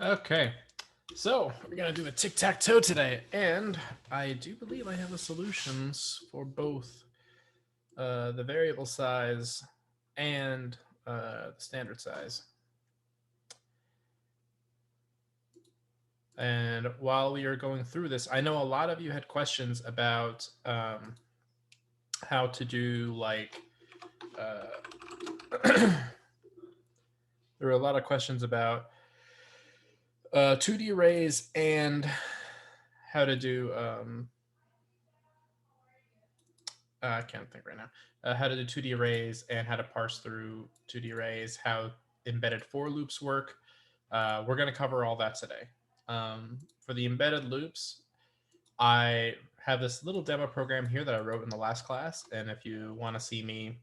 Okay, so we're gonna do a tic-tac-toe today, and I do believe I have the solutions for both the variable size and the standard size. And while we are going through this, I know a lot of you had questions about how to do like. There were a lot of questions about 2D arrays and how to do I can't think right now. How to do 2D arrays and how to parse through 2D arrays, how embedded for loops work. We're going to cover all that today. For the embedded loops, I have this little demo program here that I wrote in the last class, and if you want to see me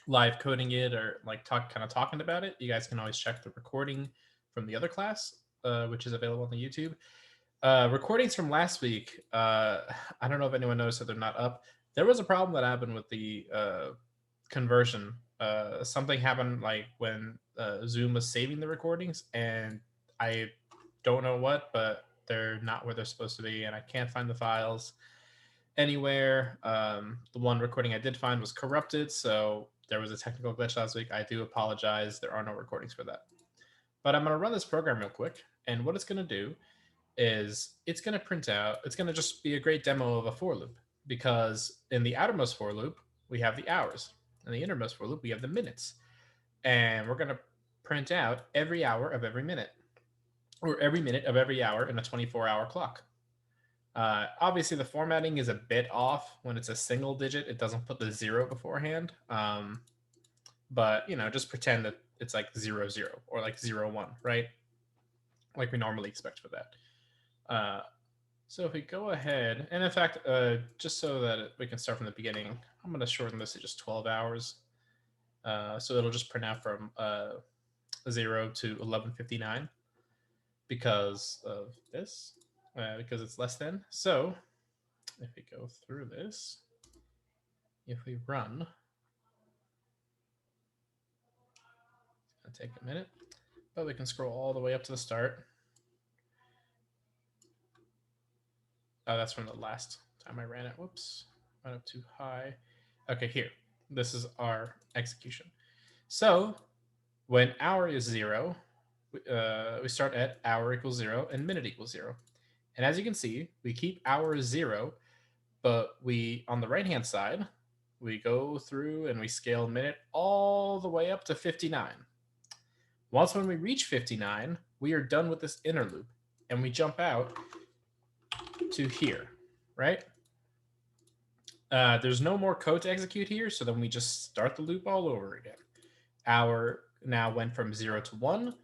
live coding it or like talking about it, you guys can always check the recording from the other class, which is available on the YouTube. Recordings from last week. I don't know if anyone noticed that they're not up. There was a problem that happened with the conversion. Something happened like when Zoom was saving the recordings, and I don't know what, but they're not where they're supposed to be, and I can't find the files anywhere. The one recording I did find was corrupted, so there was a technical glitch last week. I do apologize. There are no recordings for that. But I'm going to run this program real quick, and what it's going to do is it's going to print out, it's going to just be a great demo of a for loop, because in the outermost for loop, we have the hours. In the innermost for loop, we have the minutes. And we're going to print out every hour of every minute, or every minute of every hour in a 24-hour clock. Obviously, the formatting is a bit off. When it's a single digit, it doesn't put the 0 beforehand. But, just pretend that it's like 0, 0 or like 0, 1, right? Like we normally expect for that. So if we go ahead, and in fact, just so that we can start from the beginning, I'm going to shorten this to just 12 hours. So it'll just print out from 0 to 11:59 because of this, because it's less than. So if we go through this, if we run, it's going to take a minute, but we can scroll all the way up to the start. Oh, that's from the last time I ran it. Whoops, went up too high. Okay, here. This is our execution. So when hour is 0, we start at hour equals 0 and minute equals 0. And as you can see, we keep hour 0, but we, on the right-hand side, we go through and we scale minute all the way up to 59. Once when we reach 59, we are done with this inner loop, and we jump out to here, right? There's no more code to execute here, so then we just start the loop all over again. Hour now went from 0 to 1,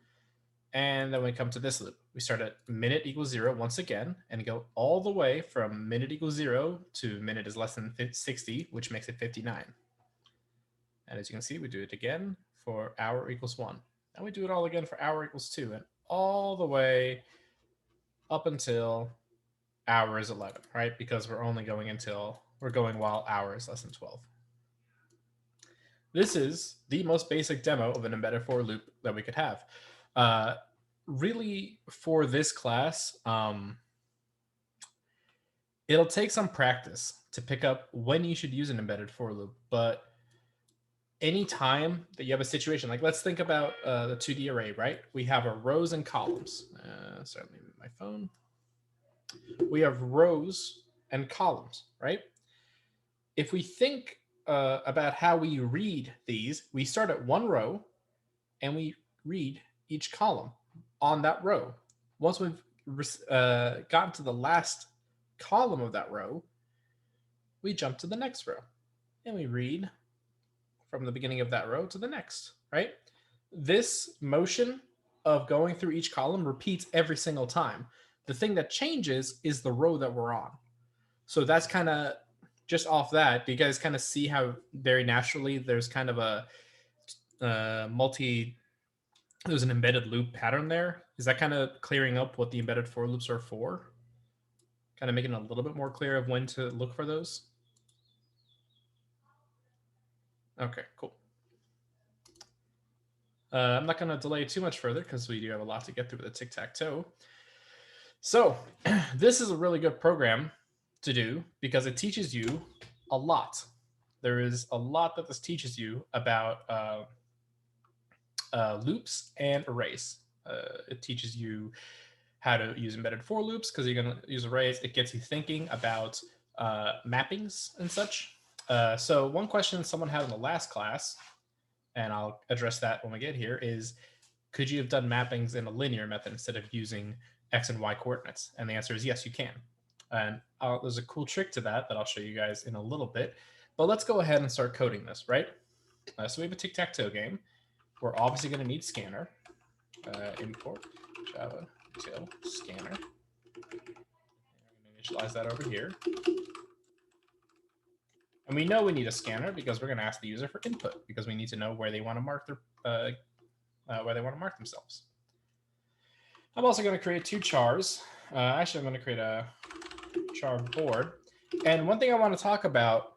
and then we come to this loop. We start at minute equals 0 once again, and go all the way from minute equals 0 to minute is less than 60, which makes it 59. And as you can see, we do it again for hour equals 1. And we do it all again for hour equals 2, and all the way up until hour is 11, right? Because we're only going while hour is less than 12. This is the most basic demo of an embedded for loop that we could have. Really, for this class, it'll take some practice to pick up when you should use an embedded for loop, but anytime that you have a situation, like let's think about the 2D array, right? We have our rows and columns. Sorry, let me move my phone. We have rows and columns, right? If we think about how we read these, we start at one row and we read each column on that row. Once we've gotten to the last column of that row, we jump to the next row and we read from the beginning of that row to the next, right? This motion of going through each column repeats every single time. The thing that changes is the row that we're on. So that's kind of just off that. Do you guys kind of see how very naturally there's kind of a there's an embedded loop pattern there? Is that kind of clearing up what the embedded for loops are for? Kind of making it a little bit more clear of when to look for those? Okay, cool. I'm not going to delay too much further because we do have a lot to get through with the tic-tac-toe. So this is a really good program to do because it teaches you a lot. There is a lot that this teaches you about loops and arrays. It teaches you how to use embedded for loops because you're going to use arrays. It gets you thinking about mappings and such. So one question someone had in the last class, and I'll address that when we get here, is could you have done mappings in a linear method instead of using x and y coordinates? And the answer is yes, you can. And there's a cool trick to that I'll show you guys in a little bit. But let's go ahead and start coding this, right? So we have a tic-tac-toe game. We're obviously going to need scanner. Import Java util scanner. And we're going to initialize that over here. And we know we need a scanner because we're going to ask the user for input because we need to know where they want to mark their themselves. I'm also going to create two chars. Actually, I'm going to create a char board. And one thing I want to talk about,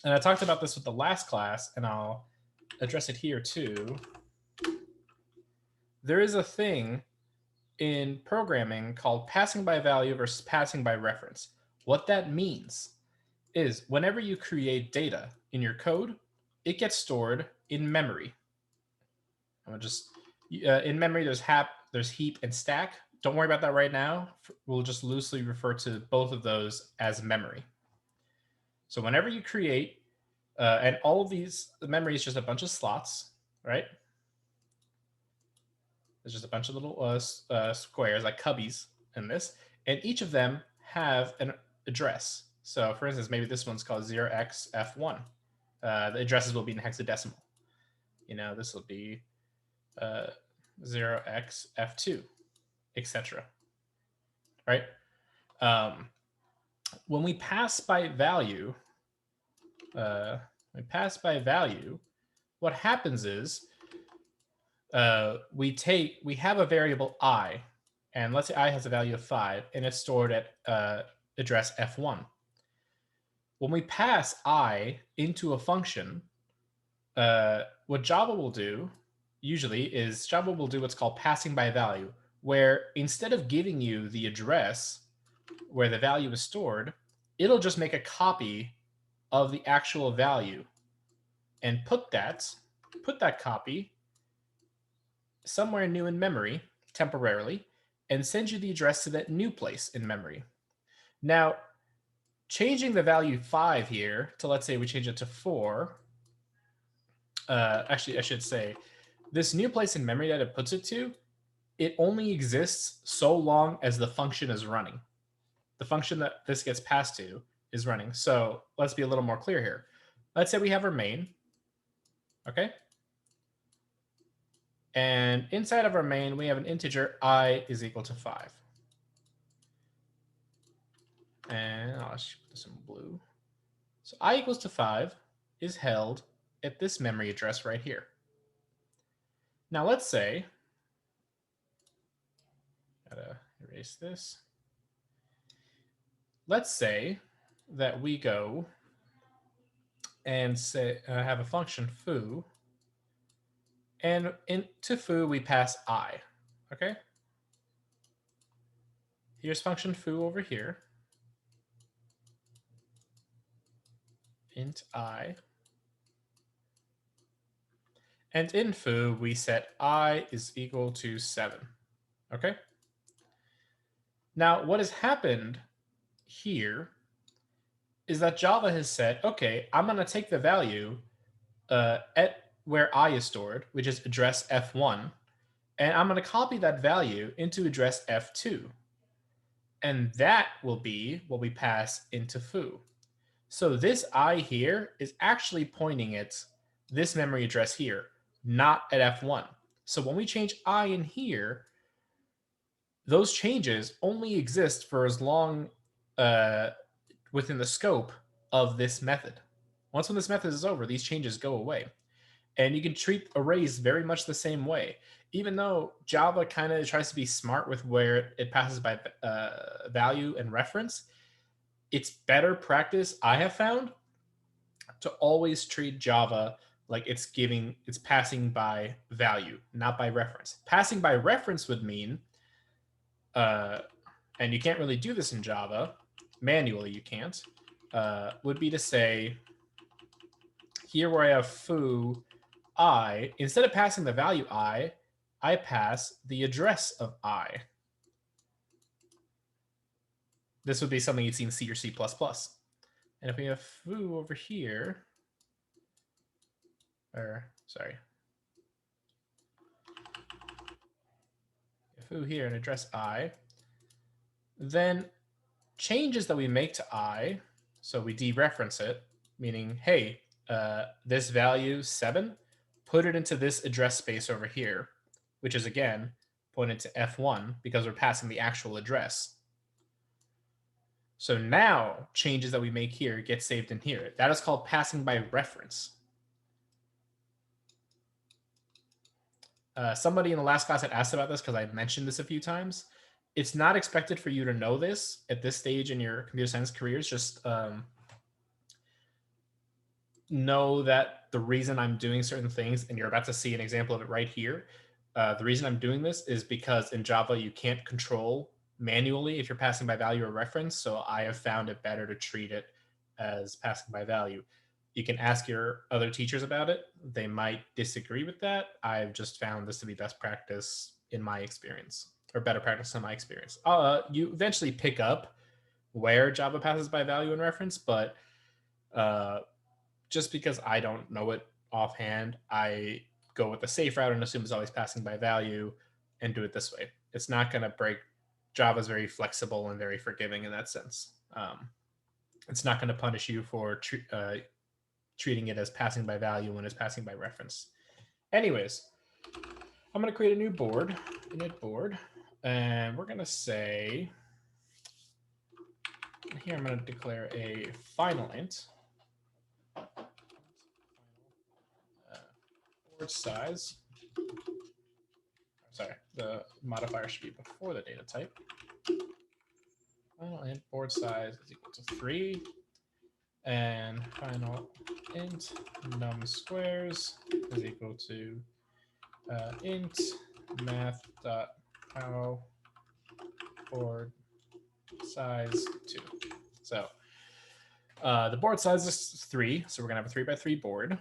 and I talked about this with the last class, and I'll address it here too. There is a thing in programming called passing by value versus passing by reference. What that means is whenever you create data in your code, it gets stored in memory. I'm gonna just in memory. There's heap, and stack. Don't worry about that right now. We'll just loosely refer to both of those as memory. So whenever you create, and all of these, the memory is just a bunch of slots, right? There's just a bunch of little squares, like cubbies in this, and each of them have an address. So for instance, maybe this one's called 0xf1. The addresses will be in hexadecimal. This will be 0xf2, etc. Right? When we pass by value, what happens is we have a variable I, and let's say I has a value of 5, and it's stored at address f1. When we pass I into a function, what Java will do usually is Java will do what's called passing by value, where instead of giving you the address where the value is stored, it'll just make a copy of the actual value and put that copy somewhere new in memory temporarily and send you the address to that new place in memory. Now, changing the value 5 here to, let's say we change it to 4. Actually, I should say this new place in memory that it puts it to, it only exists so long as the function is running. The function that this gets passed to is running. So let's be a little more clear here. Let's say we have our main, okay? And inside of our main, we have an integer I is equal to 5. And I'll just put this in blue. So I equals to 5 is held at this memory address right here. Now let's say, gotta erase this. Let's say that we go and say have a function foo, and into foo we pass I. Okay. Here's function foo over here. Int I. And in foo we set I is equal to 7. Okay. Now what has happened here is that Java has said, okay, I'm going to take the value at where I is stored, which is address f1, and I'm going to copy that value into address f2. And that will be what we pass into foo. So this I here is actually pointing at this memory address here, not at f1. So when we change I in here, those changes only exist for as long within the scope of this method. Once when this method is over, these changes go away. And you can treat arrays very much the same way. Even though Java kind of tries to be smart with where it passes by value and reference, it's better practice, I have found, to always treat Java like it's passing by value, not by reference. Passing by reference would mean, and you can't really do this in Java, manually you can't, would be to say, here where I have foo I, instead of passing the value I pass the address of I. This would be something you'd see in C or C++. And if we have foo over here, or sorry, foo here and address I, then changes that we make to I, so we dereference it, meaning, hey, this value 7, put it into this address space over here, which is again pointed to F1 because we're passing the actual address. So now changes that we make here get saved in here. That is called passing by reference. Somebody in the last class had asked about this because I mentioned this a few times. It's not expected for you to know this at this stage in your computer science careers. Just know that the reason I'm doing certain things, and you're about to see an example of it right here, the reason I'm doing this is because in Java you can't control manually if you're passing by value or reference, so I have found it better to treat it as passing by value. You can ask your other teachers about it. They might disagree with that. I've just found this to be best practice in my experience, or better practice in my experience. You eventually pick up where Java passes by value and reference, but just because I don't know it offhand, I go with the safe route and assume it's always passing by value and do it this way. It's not going to break. Java's very flexible and very forgiving in that sense. It's not going to punish you for treating it as passing by value when it's passing by reference. Anyways, I'm going to create a new board, init board, and we're going to say, here I'm going to declare a final int. Board size. Sorry, the modifier should be before the data type. Final int board size is equal to 3. And final int num squares is equal to int math.how board size 2. So the board size is 3, so we're going to have a 3 by 3 board.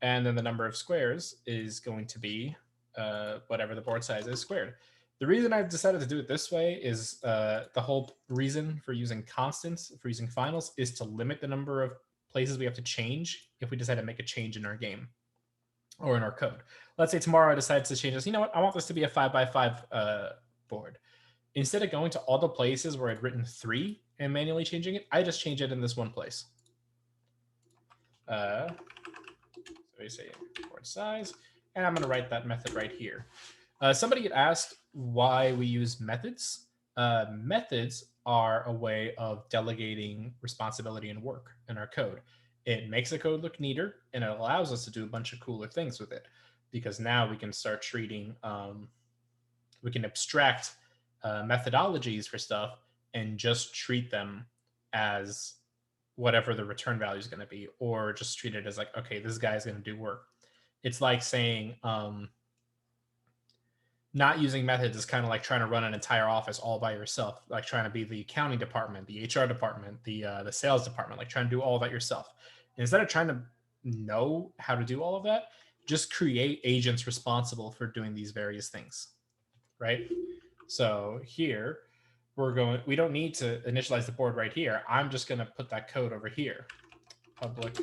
And then the number of squares is going to be whatever the board size is squared. The reason I've decided to do it this way is the whole reason for using constants, for using finals, is to limit the number of places we have to change if we decide to make a change in our game or in our code. Let's say tomorrow I decide to change this. You know what? I want this to be a 5 by 5 board. Instead of going to all the places where I'd written 3 and manually changing it, I just change it in this one place. So we say board size, and I'm going to write that method right here. Somebody had asked why we use methods. Methods are a way of delegating responsibility and work in our code. It makes the code look neater, and it allows us to do a bunch of cooler things with it, because now we can start treating, we can abstract methodologies for stuff and just treat them as whatever the return value is going to be, or just treat it as like, okay, this guy is going to do work. It's like saying not using methods is kind of like trying to run an entire office all by yourself, like trying to be the accounting department, the HR department, the sales department, like trying to do all of that yourself. And instead of trying to know how to do all of that, just create agents responsible for doing these various things, right? So here we don't need to initialize the board right here. I'm just going to put that code over here, public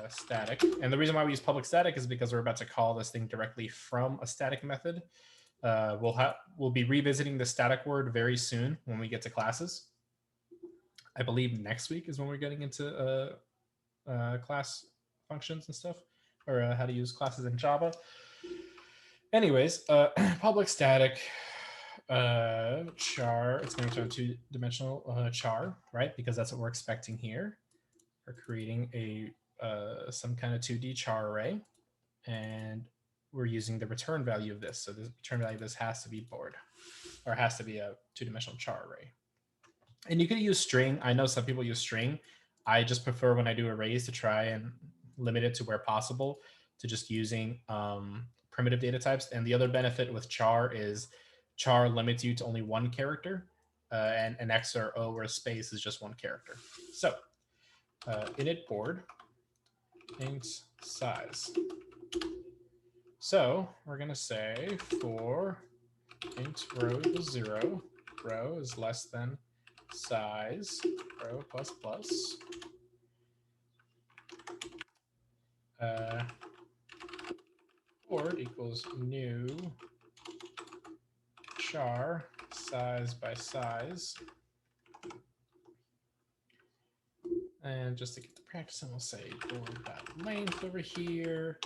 static. And the reason why we use public static is because we're about to call this thing directly from a static method. We'll be revisiting the static word very soon when we get to classes. I believe next week is when we're getting into class functions and stuff, or how to use classes in Java. Anyways, public static char, it's going to turn two-dimensional char, right? Because that's what we're expecting here. We're creating a some kind of 2D char array, and we're using the return value of this. So the return value of this has to be board, or has to be a two-dimensional char array. And you could use string. I know some people use string. I just prefer when I do arrays to try and limit it to where possible to just using primitive data types. And the other benefit with char is char limits you to only one character, and an X or O or a space is just one character. So init board int size. So we're going to say for int row equals 0, row is less than size, row plus plus. Board equals new char size by size. And just to get the practice, and we'll say board.length over here.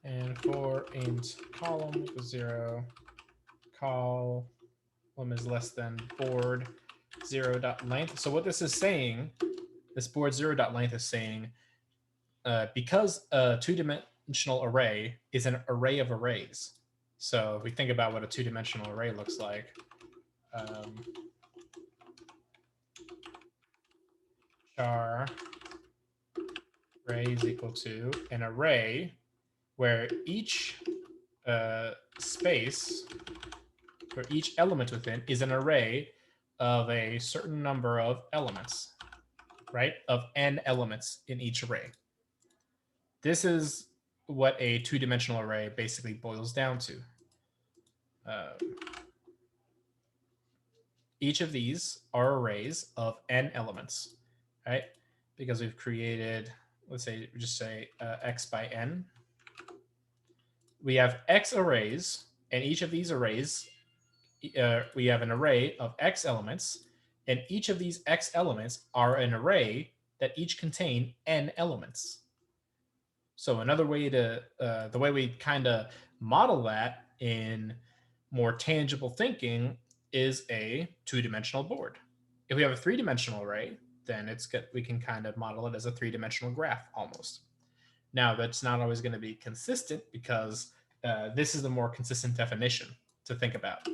And for int column equals 0, column is less than board 0.length. So what this is saying, this board 0.length is saying, because a two-dimensional array is an array of arrays. So if we think about what a two-dimensional array looks like, char array is equal to an array where each space, or each element within, is an array of a certain number of elements, right? Of n elements in each array. This is what a two-dimensional array basically boils down to. Each of these are arrays of n elements, right? Because we've created, let's say, just say x by n. We have x arrays, and each of these arrays, we have an array of x elements, and each of these x elements are an array that each contain n elements. So another way to, the way we kind of model that in more tangible thinking is a two-dimensional board. If we have a three-dimensional array, then it's good. We can kind of model it as a three-dimensional graph almost. Now, that's not always going to be consistent because this is the more consistent definition to think about,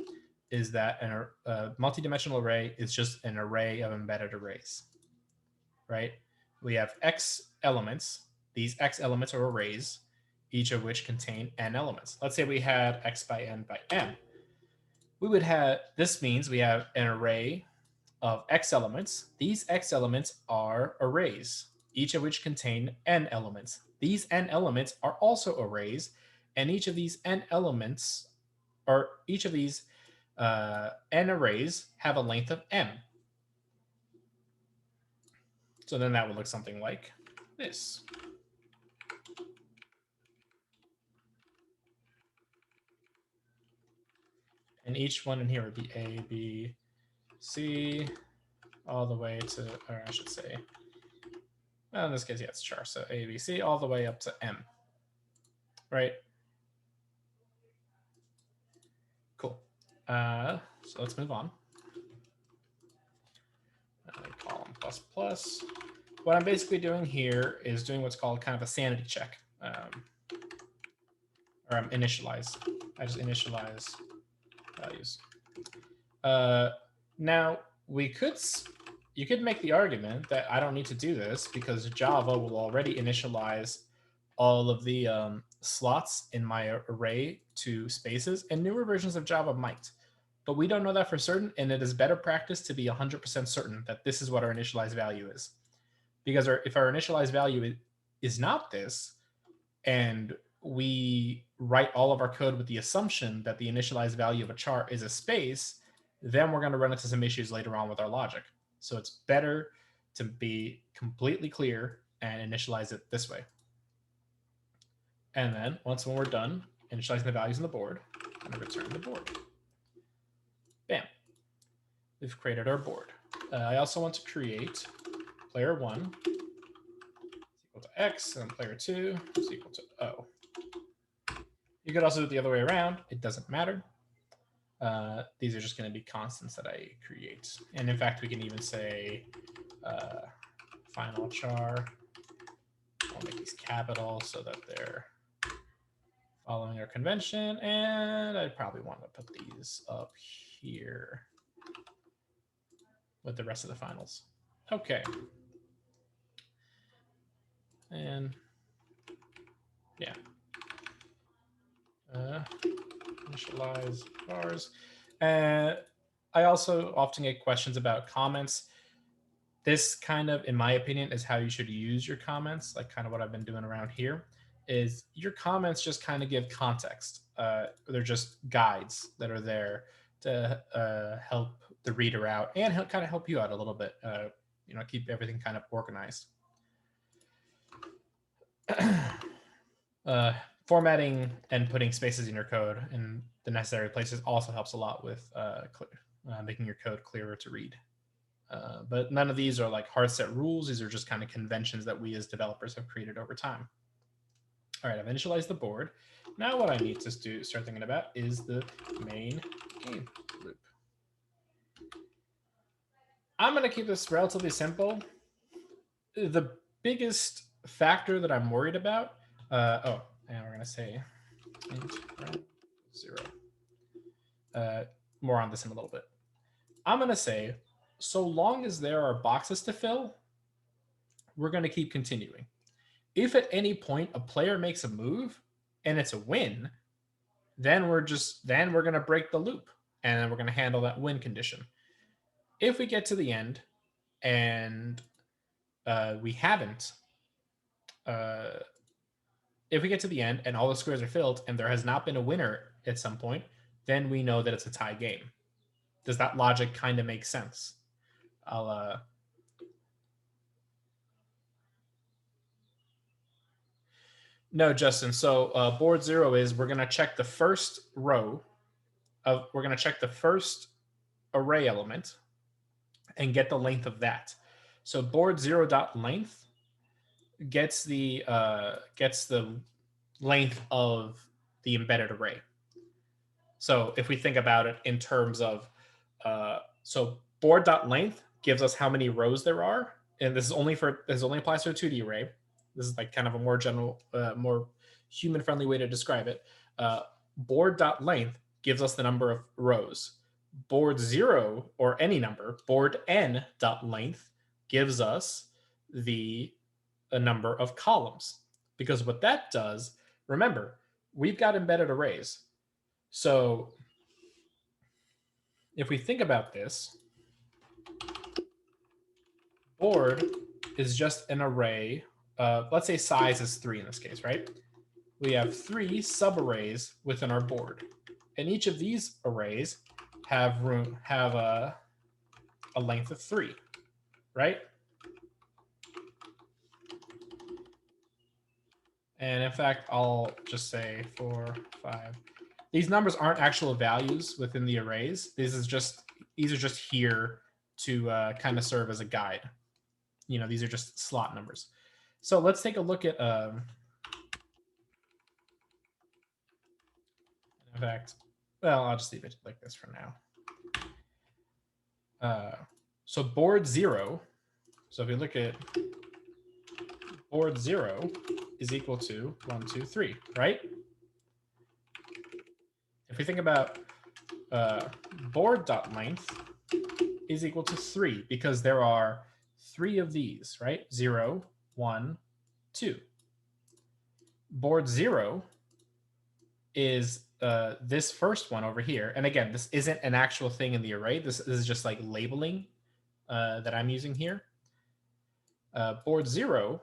is that a multi-dimensional array is just an array of embedded arrays, right? We have x elements. These x elements are arrays, each of which contain n elements. Let's say we had x by n by m. We would have, this means we have an array of x elements. These x elements are arrays, each of which contain n elements. These n elements are also arrays, and each of these n elements, or each of these n arrays, have a length of m. So then that would look something like this. And each one in here would be A, B, C, all the way to, or I should say, well, in this case, yeah, it's char. So A, B, C, all the way up to M, right? Cool. So let's move on. Column plus plus. What I'm basically doing here is doing what's called kind of a sanity check. Or I'm initialize. I just initialize values. Now, you could make the argument that I don't need to do this because Java will already initialize all of the slots in my array to spaces, and newer versions of Java might. But we don't know that for certain, and it is better practice to be 100% certain that this is what our initialized value is. Because if our initialized value is not this, and we write all of our code with the assumption that the initialized value of a char is a space, then we're going to run into some issues later on with our logic. So it's better to be completely clear and initialize it this way. And then when we're done initializing the values on the board, I'm going to return the board. Bam. We've created our board. I also want to create player 1 is equal to x, and player 2 is equal to O. You could also do it the other way around. It doesn't matter. These are just going to be constants that I create. And in fact, we can even say final char. I'll make these capital so that they're following our convention. And I probably want to put these up here with the rest of the finals. Okay. And Yeah. Initialize bars. I also often get questions about comments. This kind of, in my opinion, is how you should use your comments. Like kind of what I've been doing around here is your comments just kind of give context. They're just guides that are there to help the reader out and kind of help you out a little bit. Keep everything kind of organized. Formatting and putting spaces in your code in the necessary places also helps a lot with making your code clearer to read. But none of these are like hard set rules. These are just kind of conventions that we as developers have created over time. All right, I've initialized the board. Now what I need to start thinking about is the main game loop. I'm going to keep this relatively simple. The biggest factor that I'm worried about, and we're going to say int 0. More on this in a little bit. I'm going to say, so long as there are boxes to fill, we're going to keep continuing. If at any point a player makes a move and it's a win, then we're going to break the loop and then we're going to handle that win condition. If we get to the end and we haven't, if we get to the end and all the squares are filled and there has not been a winner at some point, then we know that it's a tie game. Does that logic kind of make sense? No, Justin. So board 0 is we're going to check the first row we're going to check the first array element and get the length of that. So board 0.length gets the length of the embedded array. So if we think about it in terms of so board.length gives us how many rows there are, and this only applies to a 2D array. This is like kind of a more general, more human-friendly way to describe it. Board.length gives us the number of rows. Board 0, or any number, board n.length gives us the number of columns. Because what that does, remember, we've got embedded arrays. So if we think about this, board is just an array. Let's say size is 3 in this case, right? We have 3 subarrays within our board, and each of these arrays have a length of 3, right? And in fact, I'll just say 4, 5. These numbers aren't actual values within the arrays. These are just here to kind of serve as a guide. These are just slot numbers. So let's take a look at. In fact, well, I'll just leave it like this for now. So board 0. So if we look at board 0 is equal to 1, 2, 3, right? If we think about board.length is equal to 3 because there are 3 of these, right? 0, 1, 2. Board 0 is this first one over here. And again, this isn't an actual thing in the array. This is just like labeling that I'm using here. Board 0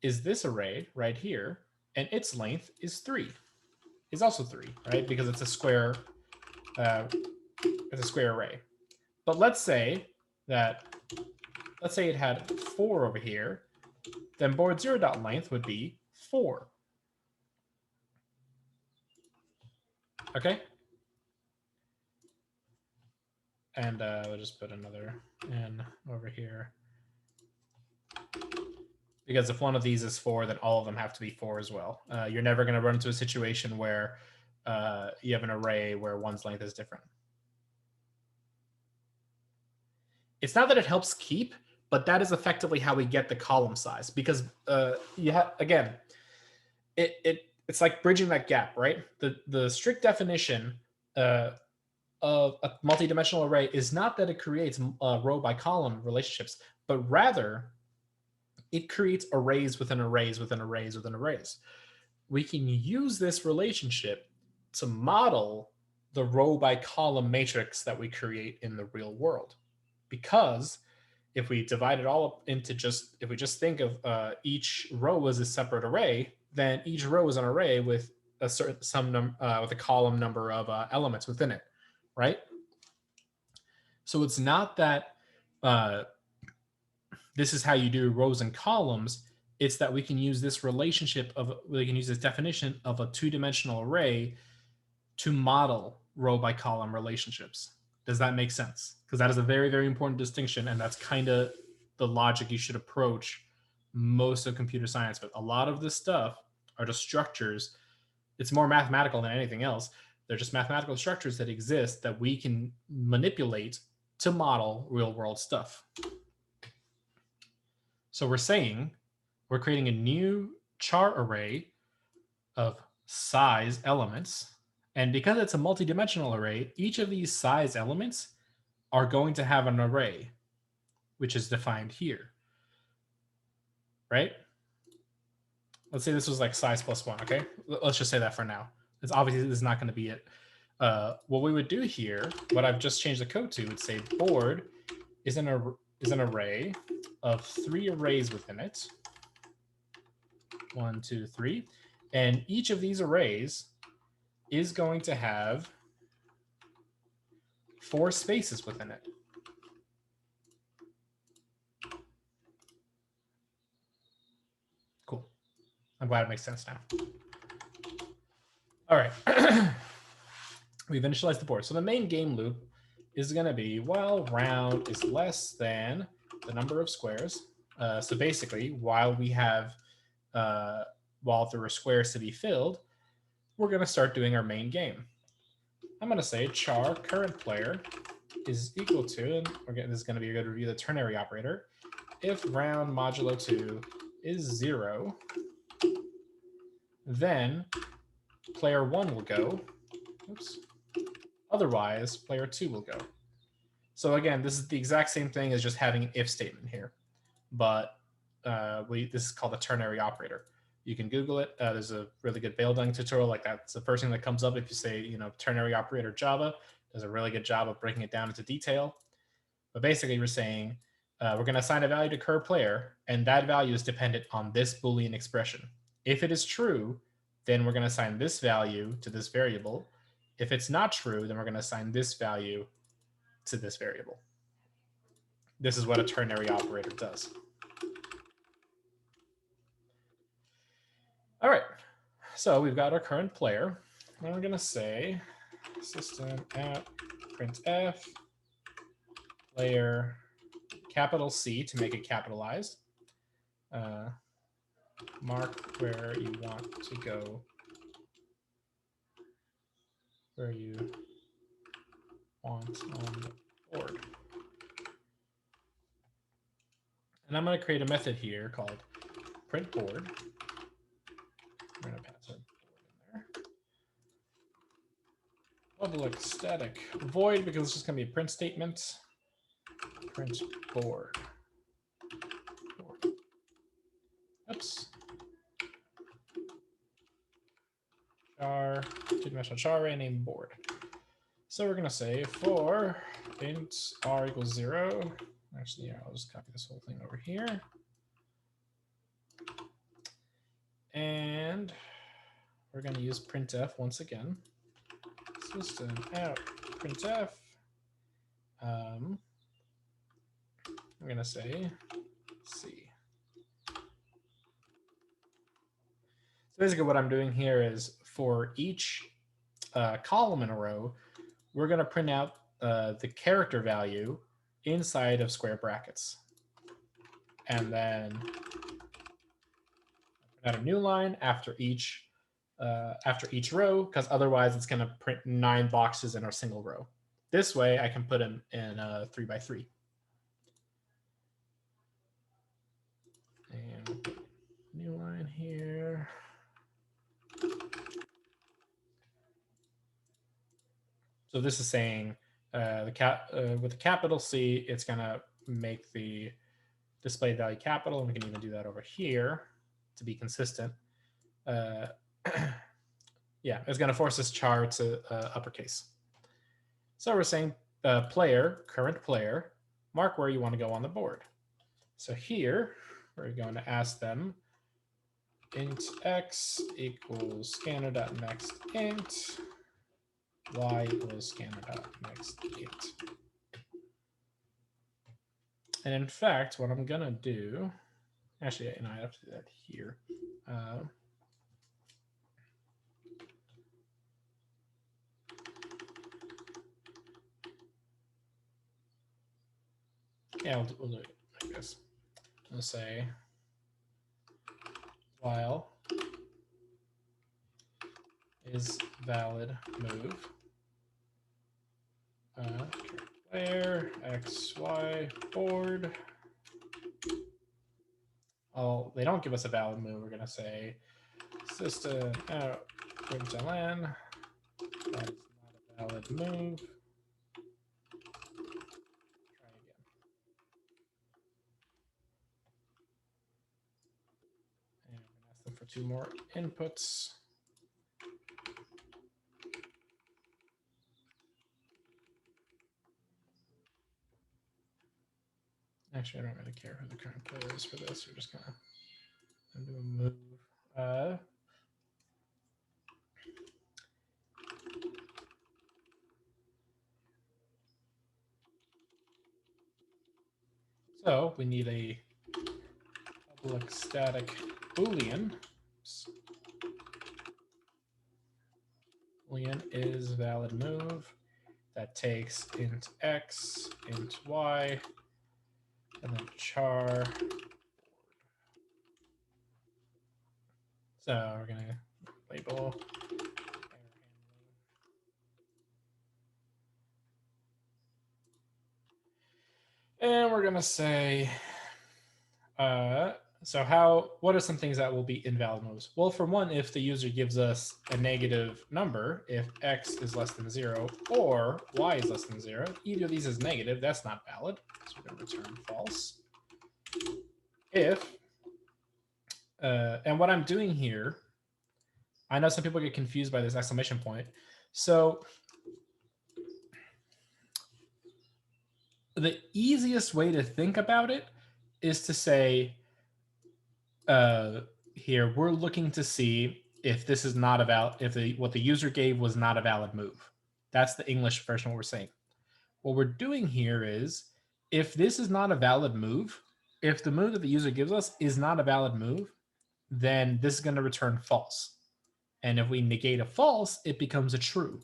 is this array right here, and its length is 3. Is also 3, right? Because it's a square. It's a square array. But let's say it had 4 over here, then board 0.length would be 4. Okay. And we'll just put another n over here. Because if one of these is 4, then all of them have to be 4 as well. You're never going to run into a situation where you have an array where one's length is different. It's not that it helps keep, but that is effectively how we get the column size. Because again, it's like bridging that gap, right? The strict definition of a multidimensional array is not that it creates row by column relationships, but rather it creates arrays within arrays within arrays within arrays. we can use this relationship to model the row by column matrix that we create in the real world. Because if we divide it all up into if we just think of each row as a separate array, then each row is an array with a certain with a column number of elements within it, right? So it's not that uh, this is how you do rows and columns. It's that we can use this definition of a two-dimensional array to model row by column relationships. Does that make sense? Because that is a very, very important distinction, and that's kind of the logic you should approach most of computer science with. A lot of this stuff are just structures. It's more mathematical than anything else. They're just mathematical structures that exist that we can manipulate to model real world stuff. So we're saying we're creating a new char array of size elements. And because it's a multidimensional array, each of these size elements are going to have an array, which is defined here, right? Let's say this was like size plus 1, okay? Let's just say that for now. It's obviously this is not going to be it. What we would do here, what I've just changed the code to, would say board is an array of 3 arrays within it. 1, 2, 3. And each of these arrays is going to have 4 spaces within it. Cool. I'm glad it makes sense now. All right. We've initialized the board. So the main game loop is going to be while round is less than the number of squares. So basically, while there are squares to be filled, we're going to start doing our main game. I'm going to say char current player is equal to, and this is going to be a good review of the ternary operator, if round modulo 2 is 0, then player 1 will go. Oops. Otherwise, player 2 will go. So again, this is the exact same thing as just having an if statement here, but this is called a ternary operator. You can Google it. There's a really good Veildung tutorial like that. It's the first thing that comes up if you say, ternary operator Java. Does a really good job of breaking it down into detail. But basically, we're saying we're going to assign a value to current player, and that value is dependent on this Boolean expression. If it is true, then we're going to assign this value to this variable. If it's not true, then we're going to assign this value to this variable. This is what a ternary operator does. All right, so we've got our current player, and we're going to say system.printf player capital C to make it capitalized. Mark where you want to go, where you want on the board. And I'm going to create a method here called print board. I'm going to pass our board in there. Public static void, because it's just going to be a print statement. Print board. Oops. Char, two-dimensional char array named board. So we're going to say for int r equals 0. Actually, yeah, I'll just copy this whole thing over here. And we're going to use printf once again. System out printf. We're going to say C. So basically what I'm doing here is for each column in a row, we're going to print out the character value inside of square brackets. And then add a new line after each row, because otherwise it's going to print 9 boxes in a single row. This way I can put them in a 3x3. And new line here. So this is saying with the capital C, it's going to make the display value capital, and we can even do that over here to be consistent. Yeah, it's going to force this char to uppercase. So we're saying player, current player, mark where you want to go on the board. So here, we're going to ask them int x equals scanner.next int, y equals scanner.next int. And in fact, what I'm going to do, actually, I have to do that here. Yeah, we'll do it like this. I'll say while is valid move player XY board. Oh, they don't give us a valid move. We're going to say system out println that is not a valid move. Try again. And I'm going to ask them for 2 more inputs. Actually, I don't really care who the current player is for this. We're just going to do a move. So we need a public static Boolean. Boolean is valid move that takes int x, int y, and then char. So we're going to label and we're going to say, what are some things that will be invalid moves? Well, for one, if the user gives us a negative number, if x is less than 0 or y is less than 0, either of these is negative, that's not valid. So we're going to return false. If, and what I'm doing here, I know some people get confused by this exclamation point. So the easiest way to think about it is to say, here we're looking to see if this is not a valid, if what the user gave was not a valid move. That's the English version of what we're saying. What we're doing here is, if this is not a valid move, if the move that the user gives us is not a valid move, then this is going to return false. And if we negate a false, it becomes a true.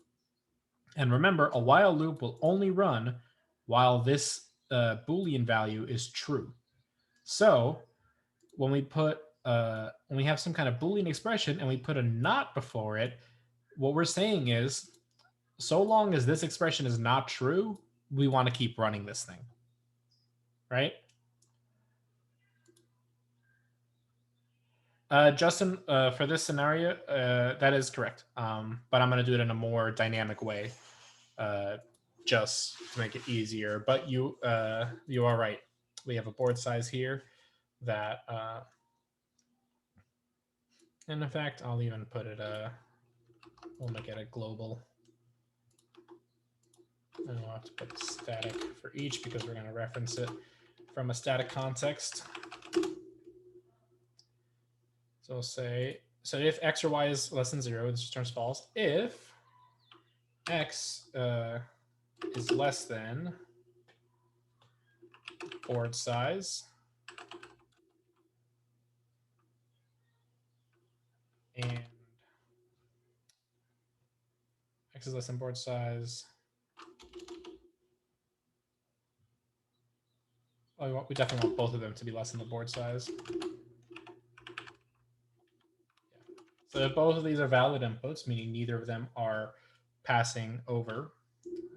And remember, a while loop will only run while this Boolean value is true. So when we put when we have some kind of Boolean expression and we put a not before it, what we're saying is, so long as this expression is not true, we want to keep running this thing, right? Justin, for this scenario, that is correct. But I'm going to do it in a more dynamic way, just to make it easier. But you are right. We have a board size here that, and in fact, I'll even put it. We'll make it a global. And we'll have to put static for each because we're going to reference it from a static context. So we'll say, so if x or y is less than 0, this returns false. If x is less than board size and x is less than board size, well, we definitely want both of them to be less than the board size. So if both of these are valid inputs, meaning neither of them are passing over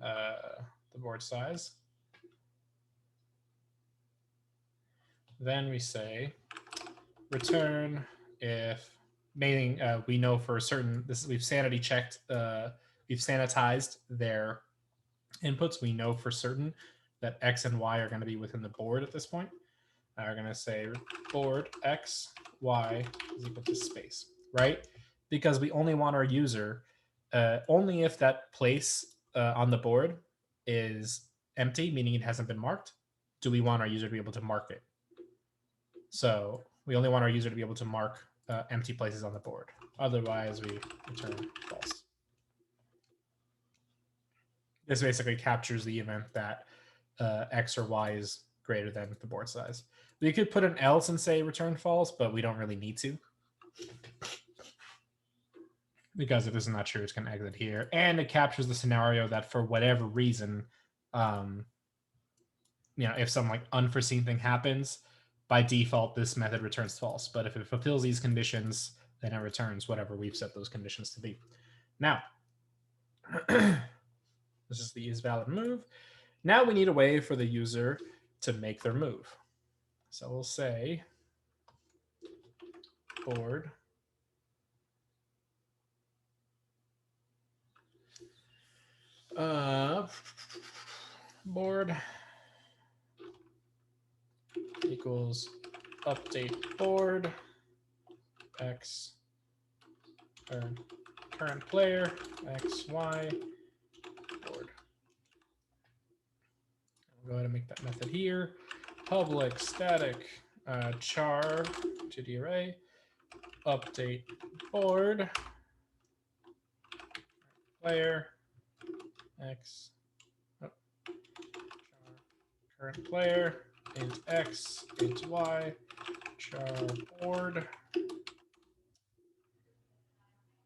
the board size, then we say return if, meaning we know for certain, we've sanity checked, we've sanitized their inputs. We know for certain that x and y are going to be within the board at this point. We're going to say board x, y is equal to space, right? because we only want our user only if that place on the board is empty, meaning it hasn't been marked, do we want our user to be able to mark it. So we only want our user to be able to mark empty places on the board. Otherwise, we return false. This basically captures the event that X or Y is greater than the board size. We could put an else and say return false, but we don't really need to. Because if this is not true, it's going to exit here. And it captures the scenario that for whatever reason, if some like unforeseen thing happens, by default, this method returns false. But if it fulfills these conditions, then it returns whatever we've set those conditions to be. Now, this is the isValid move. Now we need a way for the user to make their move. So we'll say board board equals update board X or current player X, Y board. I'll go ahead and make that method here. Public static char 2D array update board player X current player int X int Y char board.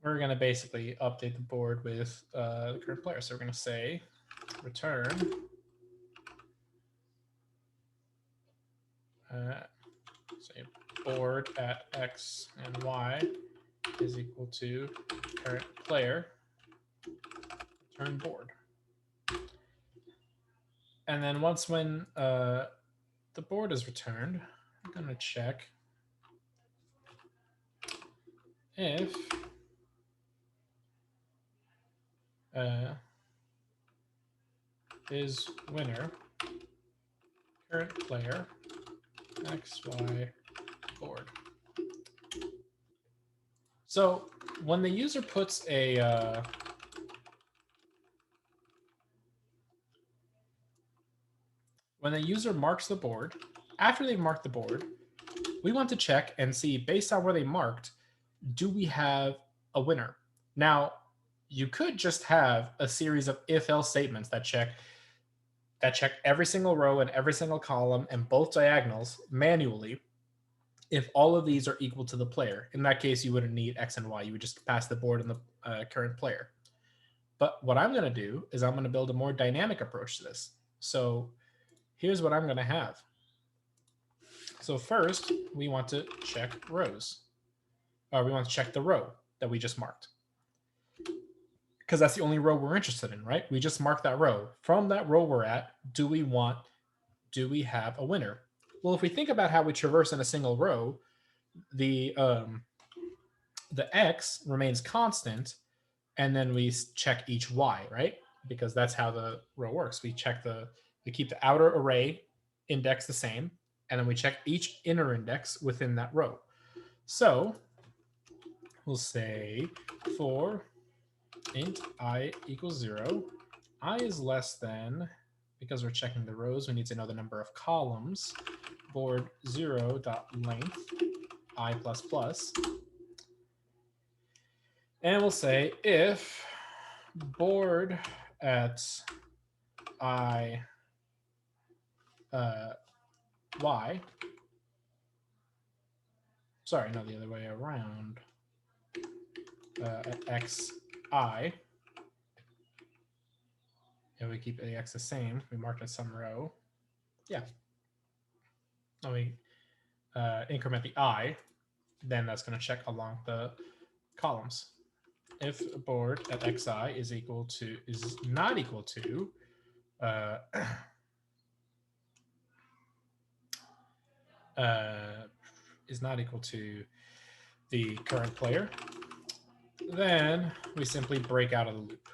We're going to basically update the board with the current player. So we're going to say return say board at X and Y is equal to current player return board. And then once when the board is returned, I'm going to check if is winner current player X, Y board. So when the user puts a when the user marks the board, after they've marked the board, we want to check and see, based on where they marked, do we have a winner? Now, you could just have a series of if-else statements that check every single row and every single column and both diagonals manually if all of these are equal to the player. In that case, you wouldn't need X and Y. You would just pass the board and the current player. But what I'm going to do is I'm going to build a more dynamic approach to this. So here's what I'm going to have. So first, we want to check rows. Or we want to check the row that we just marked. Because that's the only row we're interested in, right? We just marked that row. From that row we're at, do we have a winner? Well, if we think about how we traverse in a single row, the X remains constant, and then we check each Y, right? Because that's how the row works. We keep the outer array index the same, and then we check each inner index within that row. So we'll say for int I equals 0, I is less than, because we're checking the rows, we need to know the number of columns, board 0.length I++. And we'll say if board at I Y, sorry, no, the other way around, at xi, and we keep ax the same, we marked at some row, yeah. Let me increment the I, then that's going to check along the columns. If board at xi is not equal to is not equal to the current player, then we simply break out of the loop.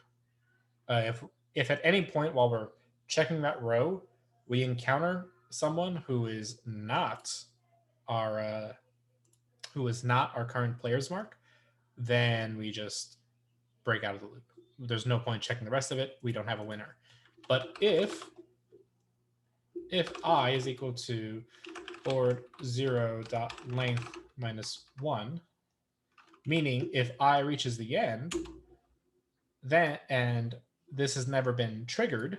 If at any point while we're checking that row, we encounter someone who is not our current player's mark, then we just break out of the loop. There's no point checking the rest of it. We don't have a winner. But if I is equal to board 0.length minus 1, meaning if I reaches the end, then and this has never been triggered,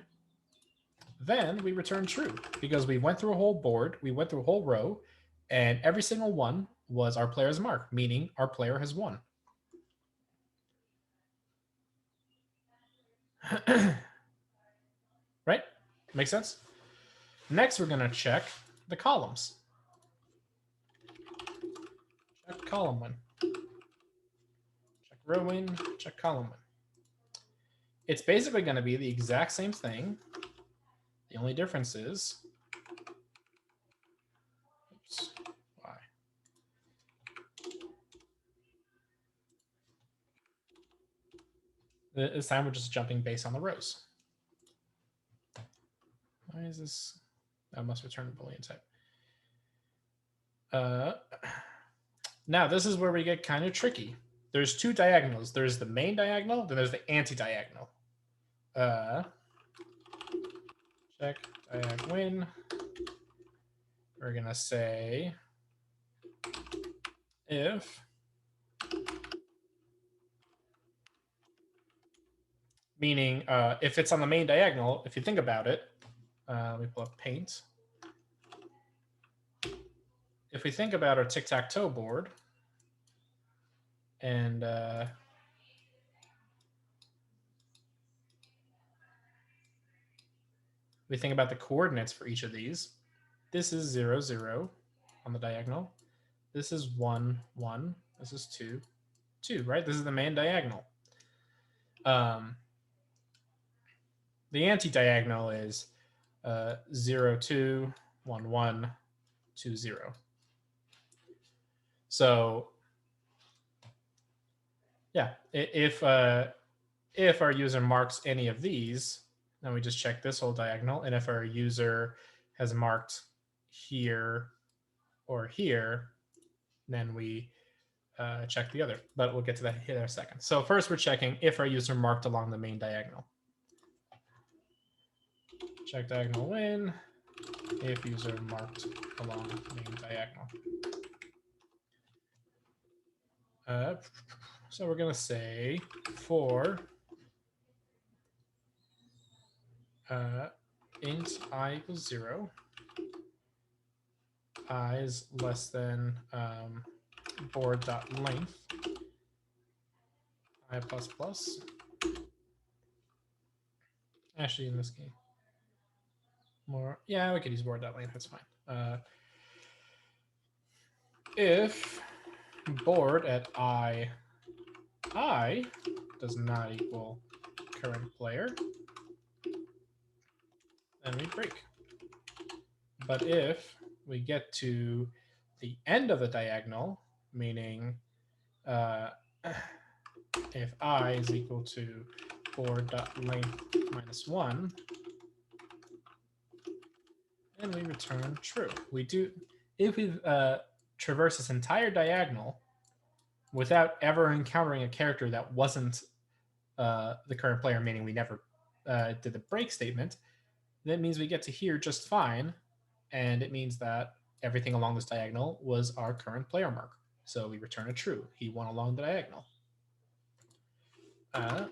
then we return true because we went through a whole board, we went through a whole row, and every single one was our player's mark, meaning our player has won. Right? Makes sense? Next, we're going to check the columns. Check column win. Check row win. Check column win. It's basically going to be the exact same thing. The only difference is, oops, why? This time we're just jumping based on the rows. Why is this? I must return a Boolean type. Now this is where we get kind of tricky. There's two diagonals. There's the main diagonal, then there's the anti-diagonal. Check diag win. We're gonna say if meaning if it's on the main diagonal, if you think about it, let me pull up paint. If we think about our tic-tac-toe board, and we think about the coordinates for each of these, this is 0, 0 on the diagonal. This is 1, 1. This is 2, 2, right? This is the main diagonal. The anti-diagonal is 0, 2, 1, 1, 2, 0. So yeah, if our user marks any of these, then we just check this whole diagonal. And if our user has marked here or here, then we check the other. But we'll get to that in a second. So first we're checking if our user marked along the main diagonal. Check diagonal win if user marked along main diagonal. So we're going to say for int I equals 0, I is less than board.length I plus plus. Actually, in this case, more, yeah, we could use board.length, that's fine. If board at I does not equal current player, then we break. But if we get to the end of the diagonal, meaning if I is equal to board.length minus 1, then we return true. We do, if we traverse this entire diagonal without ever encountering a character that wasn't the current player, meaning we never did the break statement, that means we get to here just fine, and it means that everything along this diagonal was our current player mark. So we return a true. He won along the diagonal. And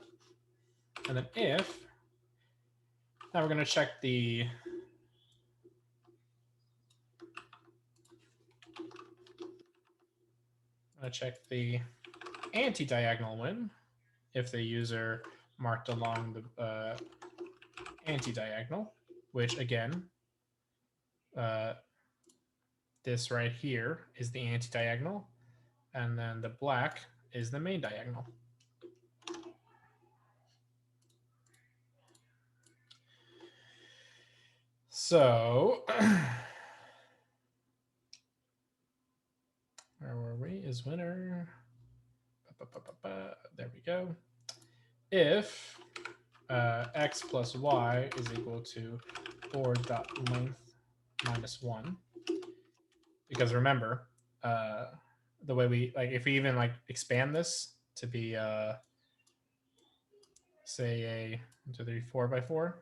then if, now we're going to check the anti-diagonal win if the user marked along the anti-diagonal, which again, this right here is the anti-diagonal, and then the black is the main diagonal. So where were we? Is winner. There we go. If x plus y is equal to board.length minus 1, because remember, the way we, like, if we even like expand this, to be say a 1, 2, 3, 4x4,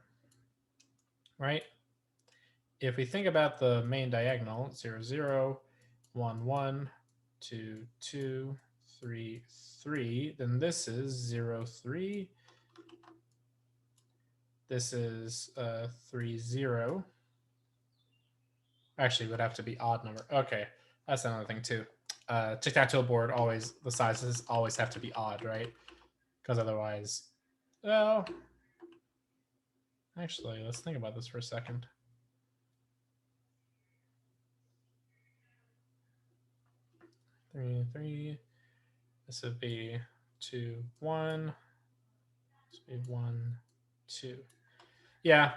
right? If we think about the main diagonal, 0, 0, 1, 1, 2, 2, 3, 3, then this is 0, 3. This is 3, 0. Actually, it would have to be odd number. Okay, that's another thing too. Tic-tac-toe board, always the sizes always have to be odd, right? Because otherwise, well, actually, let's think about this for a second. 3, 3. This would be 2, 1. This would be 1, 2. Yeah.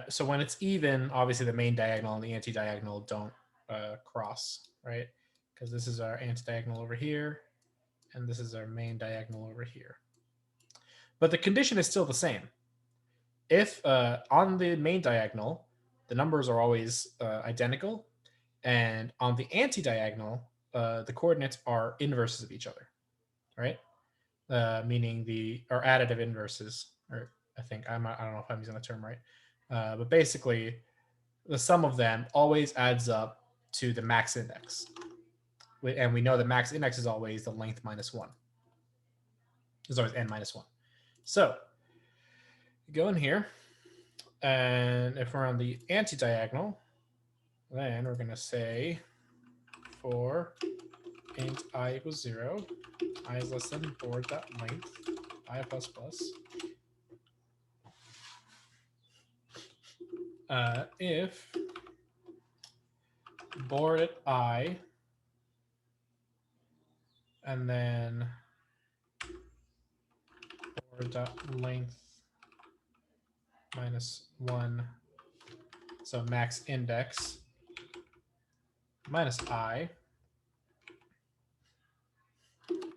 So when it's even, obviously the main diagonal and the anti-diagonal don't cross, right? Because this is our anti-diagonal over here, and this is our main diagonal over here. But the condition is still the same. If on the main diagonal, the numbers are always identical, and on the anti-diagonal, the coordinates are inverses of each other, right? Meaning the or additive inverses, or I don't know if I'm using the term right, but basically the sum of them always adds up to the max index, and we know the max index is always the length minus 1. There's always n minus 1. So go in here, and if we're on the anti-diagonal, then we're going to say for int I equals 0, I is less than board.length, I plus plus. If board at I, and then board.length minus 1, so max index minus I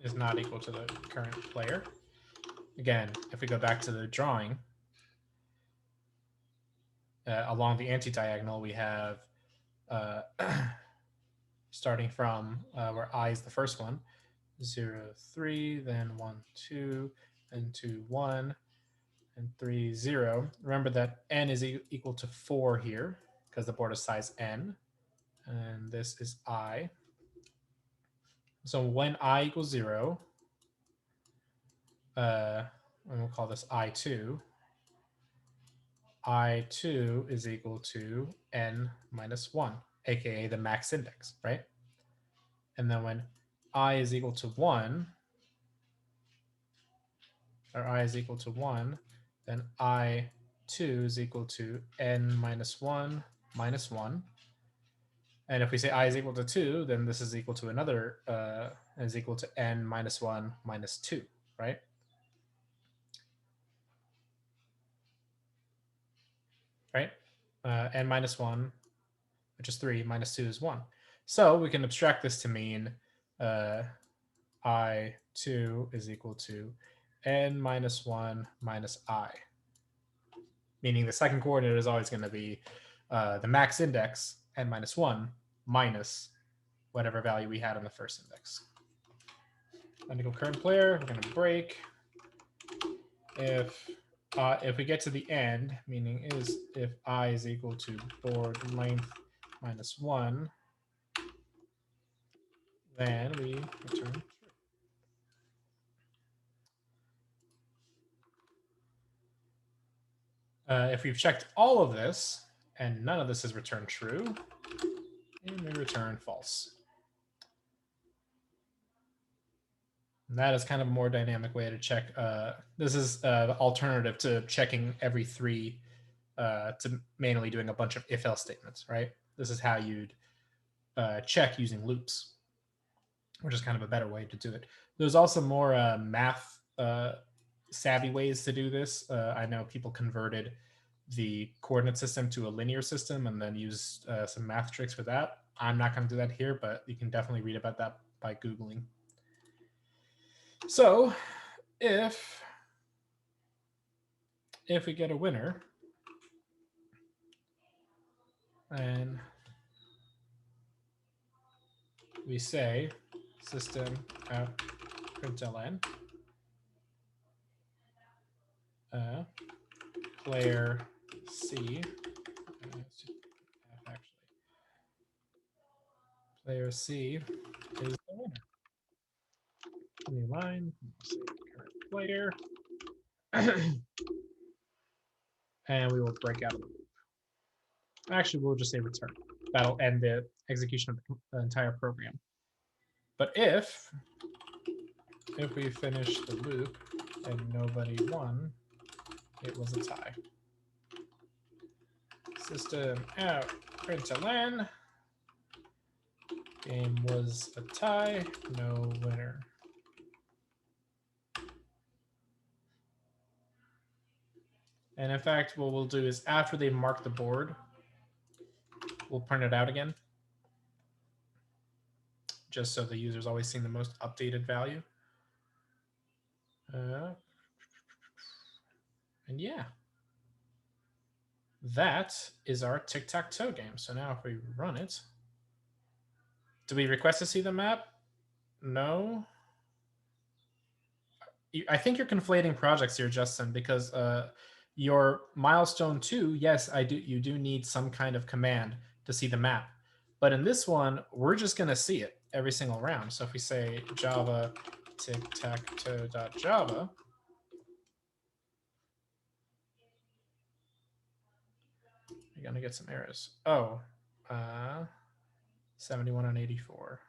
is not equal to the current player. Again, if we go back to the drawing, along the anti-diagonal, we have starting from where I is the first one, 0, 3, then 1, 2, then 2, 1, and 3, 0. Remember that n is equal to 4 here because the board is size n, and this is I. So when I equals 0, and we'll call this I2, I2 is equal to n minus 1, aka the max index, right? And then when I is equal to 1, or I is equal to 1, then I2 is equal to n minus 1 minus 1. And if we say I is equal to 2, then this is equal to another, is equal to n minus 1 minus 2, right? Right? N minus 1, which is 3, minus 2 is 1. So we can abstract this to mean I2 is equal to n minus 1 minus I, meaning the second coordinate is always going to be the max index, n minus 1, minus whatever value we had on the first index. Identical current player, we're going to break. If we get to the end, meaning is if I is equal to board length minus 1, then we return true. If we've checked all of this and none of this is returned true, and we return false. And that is kind of a more dynamic way to check. This is the alternative to checking every 3 to manually doing a bunch of if-else statements, right? This is how you'd check using loops, which is kind of a better way to do it. There's also more math savvy ways to do this. I know people converted the coordinate system to a linear system and then used some math tricks for that. I'm not going to do that here, but you can definitely read about that by Googling. So if we get a winner, and we say system out println player C, actually, player C is the winner. New line, current player, and we will break out of the loop. Actually, we'll just say return. That'll end the execution of the entire program. But if we finish the loop and nobody won, it was a tie. System out println. Game was a tie, no winner. And in fact, what we'll do is after they mark the board, we'll print it out again, just so the user's always seeing the most updated value. And yeah, that is our tic-tac-toe game. So now if we run it, do we request to see the map? No. I think you're conflating projects here, Justin, because your milestone 2, yes, you do need some kind of command to see the map. But in this one, we're just going to see it every single round. So if we say java tic-tac-toe.java, you're going to get some errors. Oh, 71 and 84.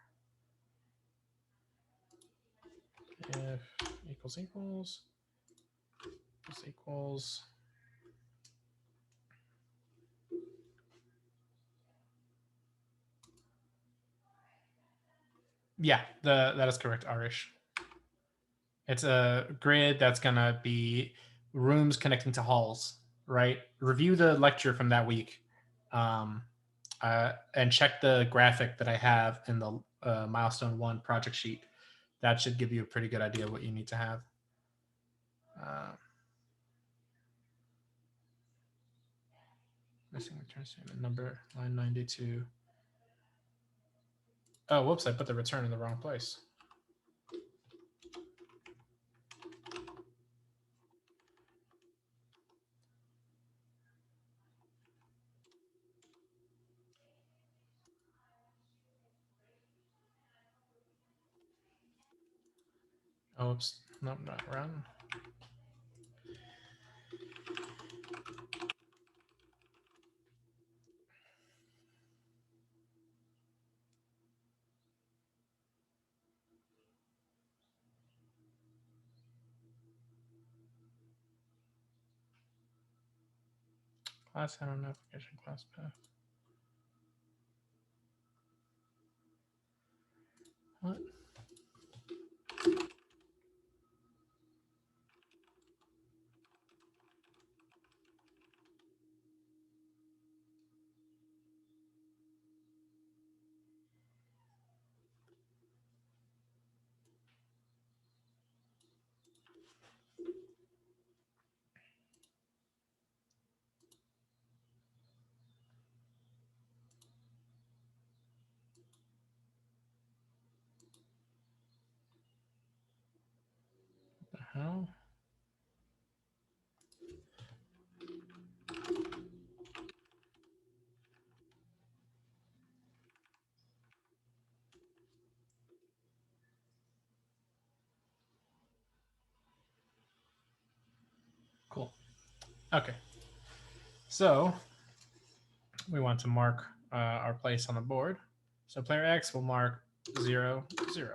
If equals. Yeah, that is correct, Arish. It's a grid that's going to be rooms connecting to halls, right? Review the lecture from that week and check the graphic that I have in the milestone 1 project sheet. That should give you a pretty good idea of what you need to have. Missing return statement number, line 92. Oh, whoops, I put the return in the wrong place. Oh, oops, nope, not run. Class handle notification class path. What? The hell? Cool. Okay. So we want to mark our place on the board. So player X will mark 0, 0.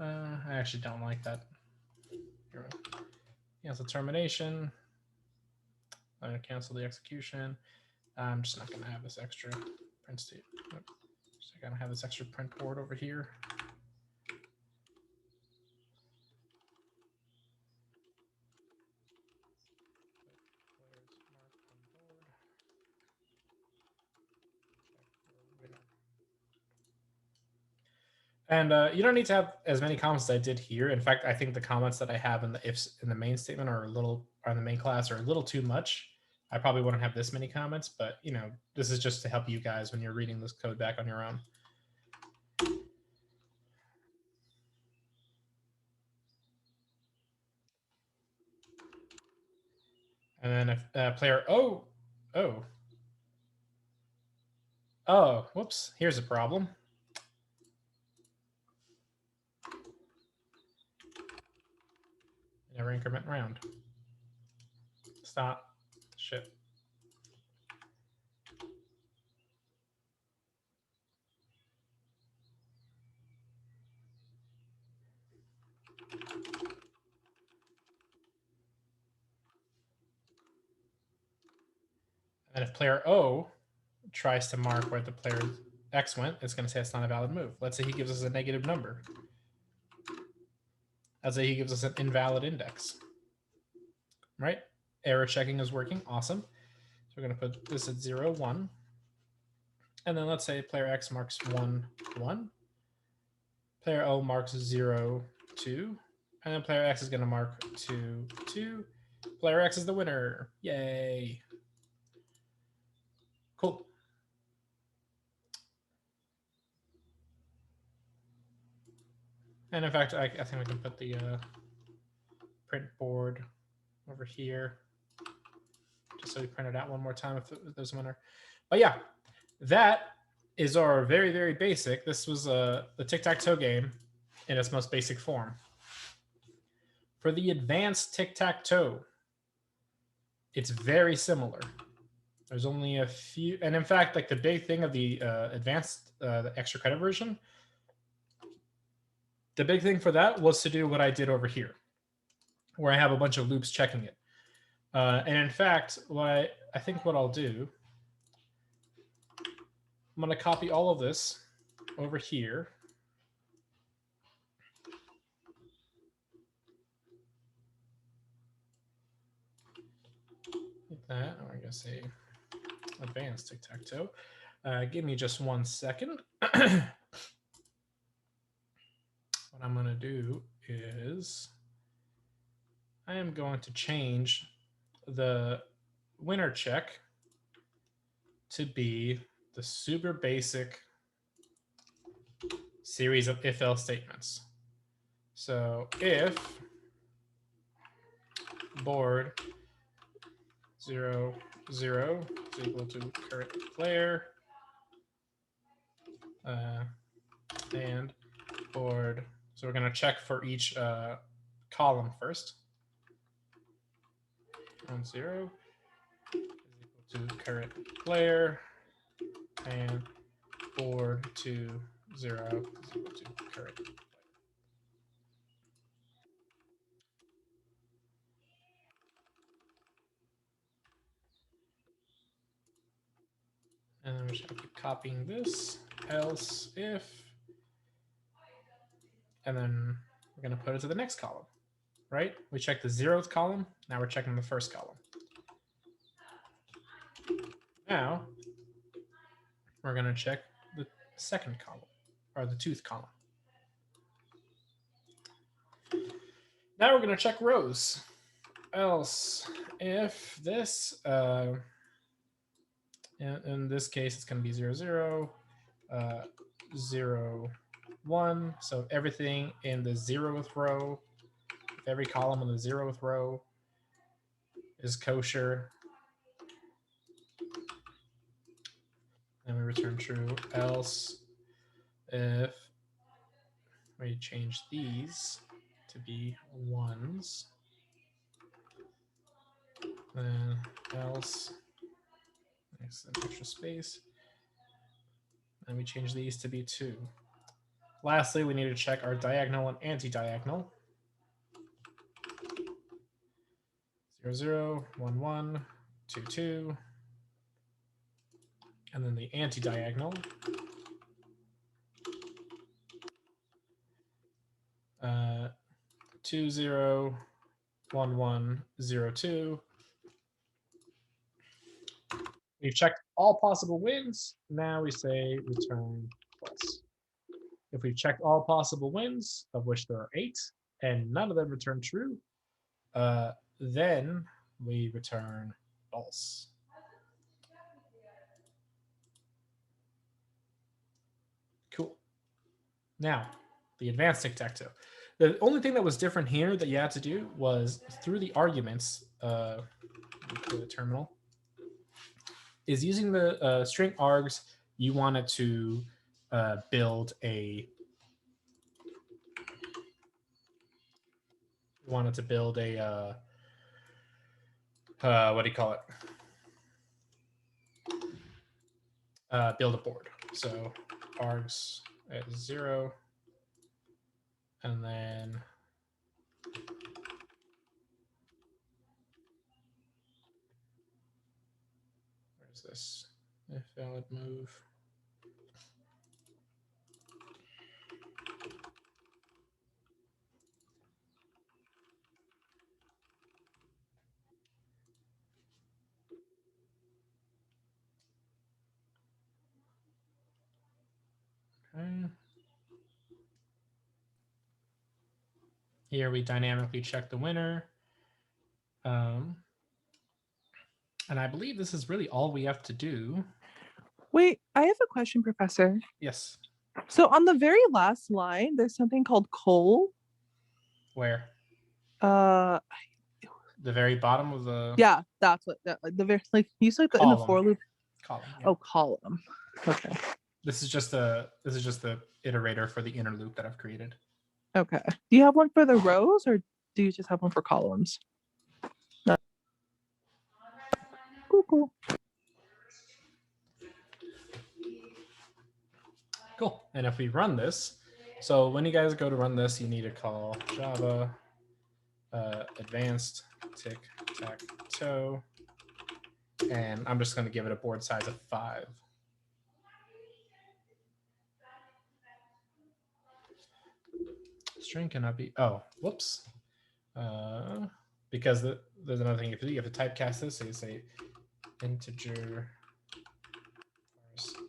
I actually don't like that. Cancel termination. I'm going to cancel the execution. I'm just not going to have this extra print state. Nope. So I got to have this extra print board over here. And you don't need to have as many comments as I did here. In fact, I think the comments that I have in the ifs in the main statement are in the main class are a little too much. I probably wouldn't have this many comments, but you know, this is just to help you guys when you're reading this code back on your own. And then if player oh, whoops, here's a problem. Never increment round. Stop. Shit. And if player O tries to mark where the player X went, it's going to say it's not a valid move. Let's say he gives us a negative number. Let's say he gives us an invalid index. Right? Error checking is working. Awesome. So we're going to put this at 0, 1. And then let's say player X marks 1, 1. Player O marks 0, 2. And then player X is going to mark 2, 2. Player X is the winner. Yay. Cool. And in fact, I think we can put the print board over here, just so we print it out one more time if there's a winner. But yeah, that is our very, very basic. This was the tic-tac-toe game in its most basic form. For the advanced tic-tac-toe, it's very similar. There's only a few, and in fact, like the big thing of the advanced, the extra credit version, the big thing for that was to do what I did over here, where I have a bunch of loops checking it. And in fact, what I think what I'll do, I'm going to copy all of this over here. Like that, or I'm going to say advanced tic-tac-toe. Give me just 1 second. What I'm going to do is I am going to change the winner check to be the super basic series of if-else statements. So if board 0, 0 is equal to current player, and board. So we're going to check for each column first. 1, 0 is equal to current player, and board 2, 0 is equal to current player. And then we're just going to keep copying this, else if, and then we're going to put it to the next column, right? We checked the 0th column. Now we're checking the first column. Now we're going to check the second column, or the 2th column. Now we're going to check rows. Else if this, in this case, it's going to be 0, 0, 0, 1. So everything in the 0th row, every column in the 0th row is kosher. And we return true. Else if we change these to be 1s, then else, next an extra space, and we change these to be 2. Lastly, we need to check our diagonal and anti-diagonal. 0, 0, 1, 1, 2, 2. And then the anti-diagonal. 2, 0, 1, 1, 0, 2. We've checked all possible wins. Now we say return plus. If we've checked all possible wins, of which there are 8, and none of them return true, then we return false. false. Cool. Now, the advanced tic-tac-toe. The only thing that was different here that you had to do was through the arguments, for the terminal, is using the string args, you wanted to build a what do you call it? Build a board. So args at 0, and then where's this? If valid move. Okay. Here we dynamically check the winner. And I believe this is really all we have to do. Wait, I have a question, Professor. Yes. So on the very last line, there's something called coal. Where? The very bottom of the. Yeah, that's what the very you said in the for loop. Column. Yeah. Oh, column. Okay. This is just the iterator for the inner loop that I've created. Okay. Do you have one for the rows, or do you just have one for columns? No. Cool. Cool. And if we run this, so when you guys go to run this, you need to call Java advanced tic-tac-toe, and I'm just going to give it a board size of 5. String cannot be. Oh, whoops. Because there's another thing you have to do. You have to typecast this. So you say integer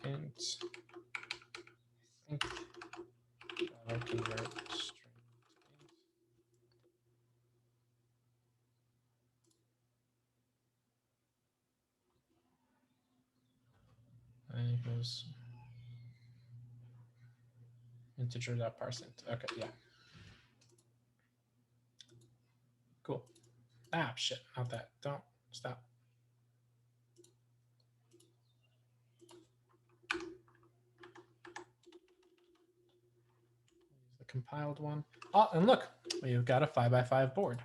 int. Convert string. And it goes integer.parseInt. Okay, yeah. Cool. Ah, shit, not that. Don't stop. The compiled one. Oh, and look, we've got a 5x5 board.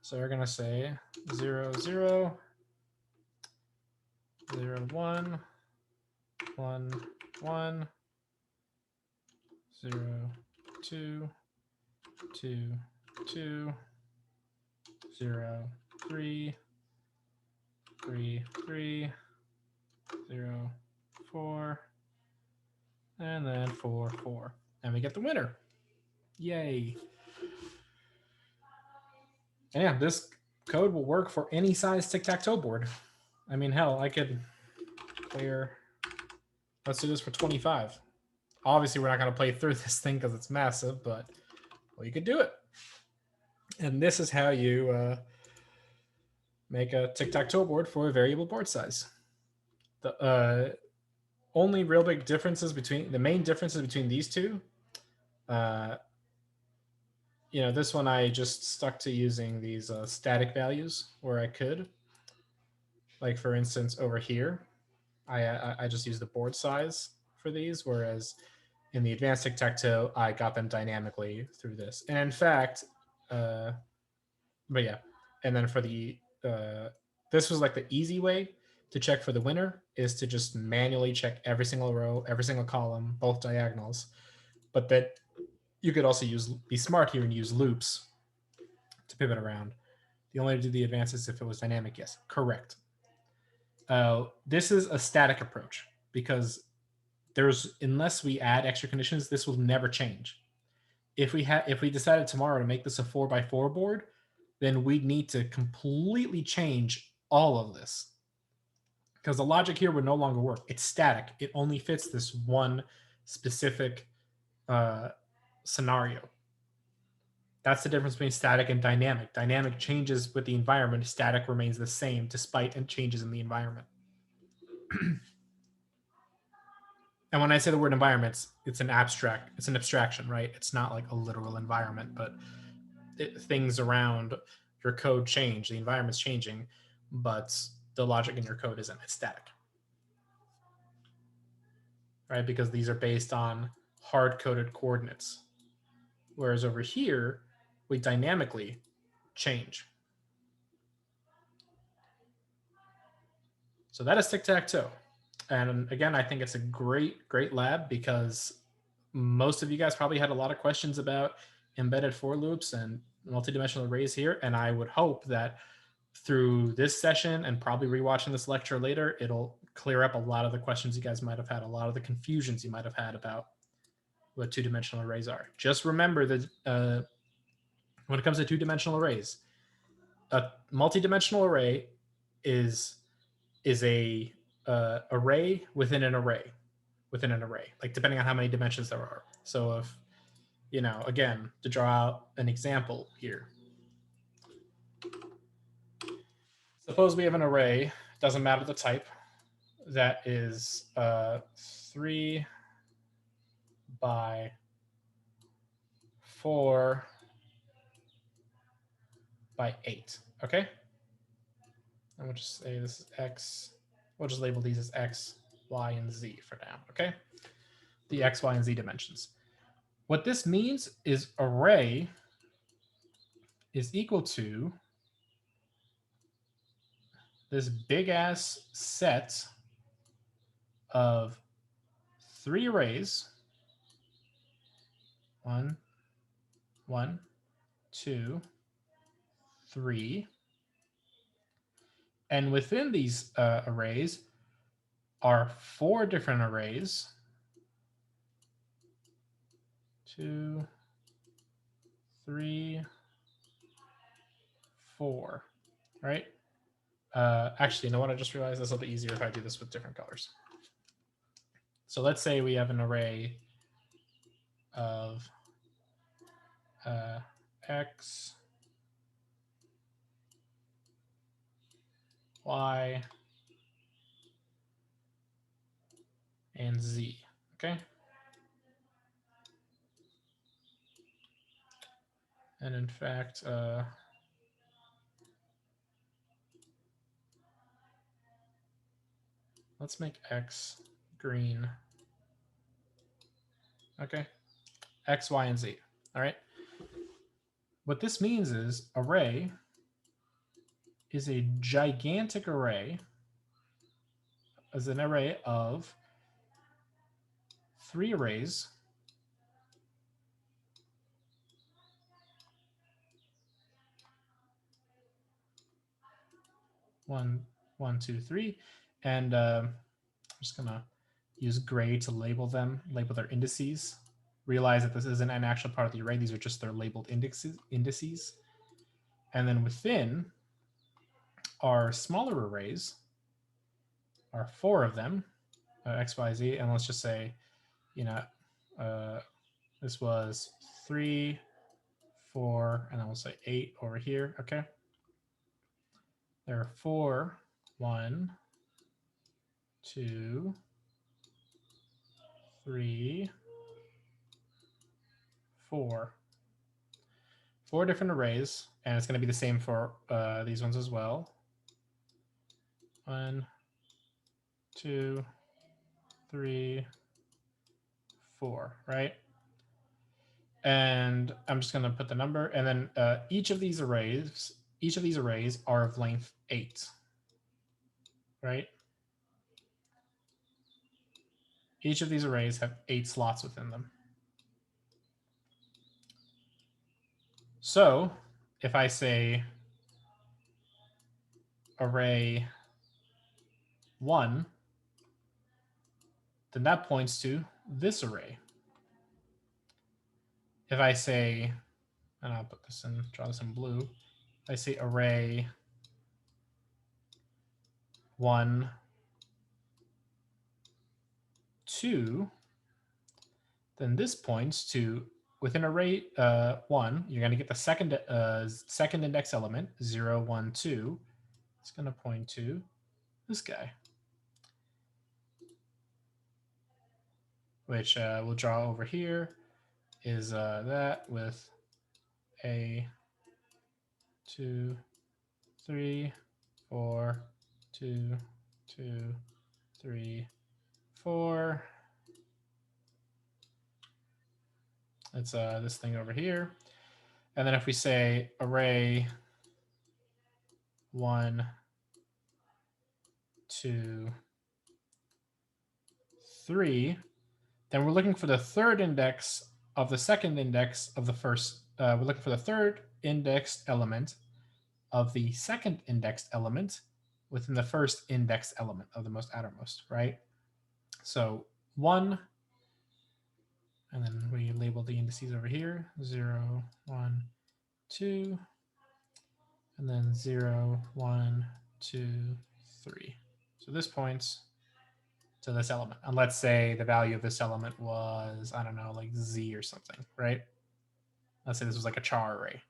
So we're gonna say 0, 0, 0, 1, 1, 1, 0, 2, 2, 2, 0, 3, 3, 3, 0, 4, and then 4, 4. And we get the winner. Yay. And yeah, this code will work for any size tic-tac-toe board. I mean, hell, I could clear. Let's do this for 25. Obviously, we're not going to play through this thing because it's massive, but well, you could do it. And this is how you make a tic-tac-toe board for a variable board size. The only real big differences between the main differences between these two, this one I just stuck to using these static values where I could. Like for instance, over here, I just used the board size for these, whereas in the advanced tic-tac-toe, I got them dynamically through this. And in fact, but yeah, and then for the this was like the easy way to check for the winner is to just manually check every single row, every single column, both diagonals. But that you could also be smart here and use loops to pivot around. The only way to do the advances if it was dynamic, yes, correct. This is a static approach because unless we add extra conditions, this will never change. If we decided tomorrow to make this a 4x4 board, then we'd need to completely change all of this because the logic here would no longer work. It's static. It only fits this one specific scenario. That's the difference between static and dynamic. Dynamic changes with the environment. Static remains the same despite changes in the environment. And when I say the word environments, it's an abstraction, right? It's not like a literal environment, but things around your code change. The environment's changing, but the logic in your code isn't. It's static, right? Because these are based on hard-coded coordinates. Whereas over here, we dynamically change. So that is tic-tac-toe. And again, I think it's a great, great lab because most of you guys probably had a lot of questions about embedded for loops and multidimensional arrays here. And I would hope that through this session and probably rewatching this lecture later, it'll clear up a lot of the questions you guys might have had, a lot of the confusions you might have had about what two-dimensional arrays are. Just remember that when it comes to two-dimensional arrays, a multidimensional array is a array within an array within an array, like depending on how many dimensions there are. So if, again, to draw out an example here, suppose we have an array, doesn't matter the type, that is 3 by 4 by 8, okay? And we'll just say this is x. We'll just label these as x, y, and z for now, okay? The x, y, and z dimensions. What this means is array is equal to this big ass set of 3 arrays. 1, 1, 2, 3. And within these arrays are 4 different arrays. 2, 3, 4, right? Actually, you know what? I just realized this will be easier if I do this with different colors. So let's say we have an array of x, y, and z, okay? And in fact, let's make x green. Okay, x, y, and z. All right. What this means is array is a gigantic array, as an array of 3 arrays one, 2, 3, and I'm just gonna use gray to label them, label their indices. Realize that this isn't an actual part of the array; these are just their labeled indices. And then within our smaller arrays are 4 of them, x, y, z, and let's just say, this was 3, 4, and then we'll say 8 over here. Okay. There are 4, 1, 2, 3, 4. 4 different arrays, and it's going to be the same for these ones as well. 1, 2, 3, 4, right? And I'm just going to put the number, and then each of these arrays are of length 8, right? Each of these arrays have 8 slots within them. So if I say array 1, then that points to this array. If I say, and I'll put this in, draw this in blue, if I say array 1, 2, then this points to within array 1, you're going to get the second index element, 0, 1, 2. It's going to point to this guy, which we'll draw over here is that with a 2, 3, 4, 2, 2, 3, 4. It's this thing over here. And then if we say array 1, 2, 3, then we're looking for the third index of the second index of the first. We're looking for the third indexed element of the second indexed element within the first indexed element of the most outermost, right? So 1, and then we label the indices over here, 0, 1, 2, and then 0, 1, 2, 3. So this points to this element. And let's say the value of this element was, I don't know, like Z or something, right? Let's say this was like a char array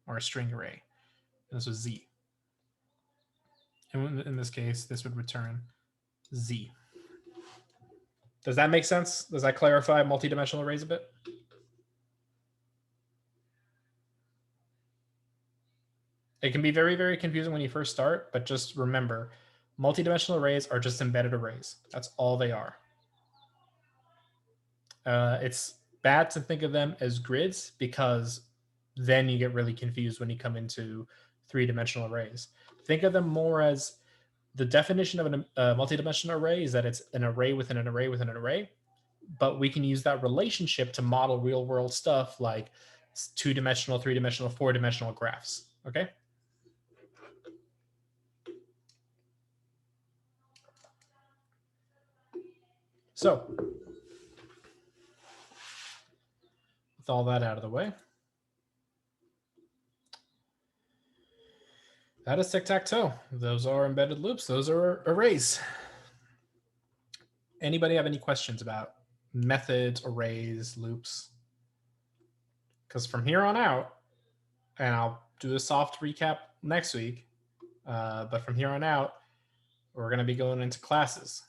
or a string array. And this was Z. And in this case, this would return Z. Does that make sense? Does that clarify multidimensional arrays a bit? It can be very, very confusing when you first start, but just remember, multidimensional arrays are just embedded arrays. That's all they are. It's bad to think of them as grids because then you get really confused when you come into three-dimensional arrays. Think of them more as the definition of a multidimensional array is that it's an array within an array within an array, but we can use that relationship to model real-world stuff like two-dimensional, three-dimensional, four-dimensional graphs, okay? So, with all that out of the way, that is tic-tac-toe. Those are embedded loops. Those are arrays. Anybody have any questions about methods, arrays, loops? Because from here on out, and I'll do a soft recap next week, but from here on out, we're going to be going into classes.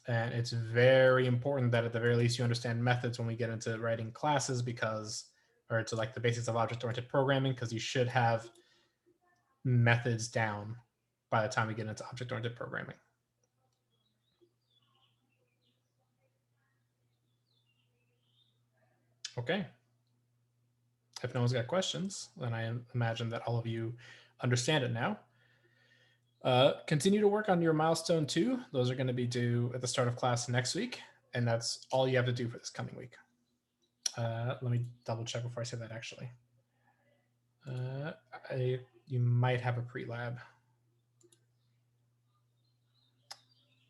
And it's very important that at the very least you understand methods when we get into writing classes because, or to like the basics of object-oriented programming, because you should have methods down by the time we get into object-oriented programming. Okay. If no one's got questions, then I imagine that all of you understand it now. Continue to work on your milestone 2. Those are going to be due at the start of class next week, and that's all you have to do for this coming week. Let me double check before I say that, actually. You might have a pre-lab.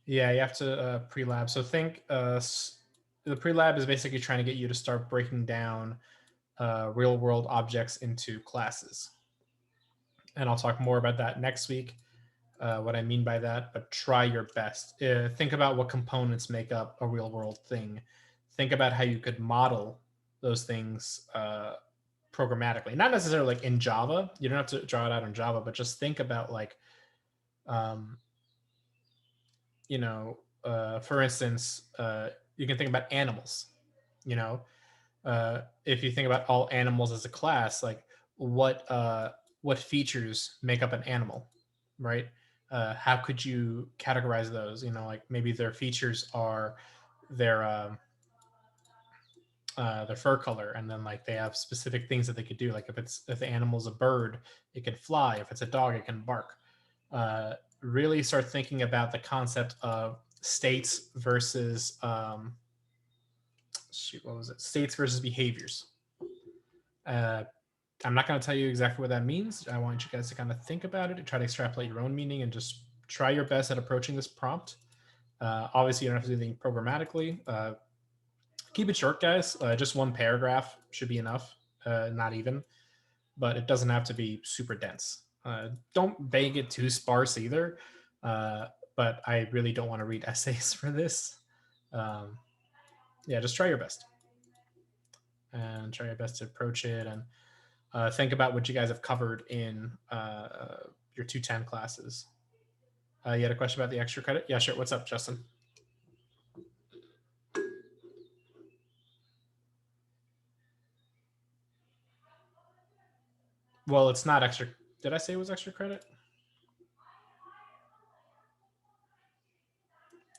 Yeah, you have to pre-lab. So think the pre-lab is basically trying to get you to start breaking down real-world objects into classes. And I'll talk more about that next week, what I mean by that, but try your best. Think about what components make up a real-world thing. Think about how you could model those things programmatically. Not necessarily like in Java. You don't have to draw it out in Java, but just think about like, you know, for instance, you can think about animals, you know, if you think about all animals as a class, like what features make up an animal, right? How could you categorize those? You know, like maybe their features are their fur color, and then like they have specific things that they could do. Like if the animal's a bird, it can fly. If it's a dog, it can bark. Really start thinking about the concept of states versus states versus behaviors. I'm not going to tell you exactly what that means. I want you guys to kind of think about it and try to extrapolate your own meaning and just try your best at approaching this prompt. Obviously, you don't have to do anything programmatically. Keep it short, guys. Just one paragraph should be enough, not even. But it doesn't have to be super dense. Don't make it too sparse either. But I really don't want to read essays for this. Yeah, just try your best. and try your best to approach it, and think about what you guys have covered in your 210 classes. You had a question about the extra credit? Yeah, sure. What's up, Justin? Well, it's not extra. Did I say it was extra credit?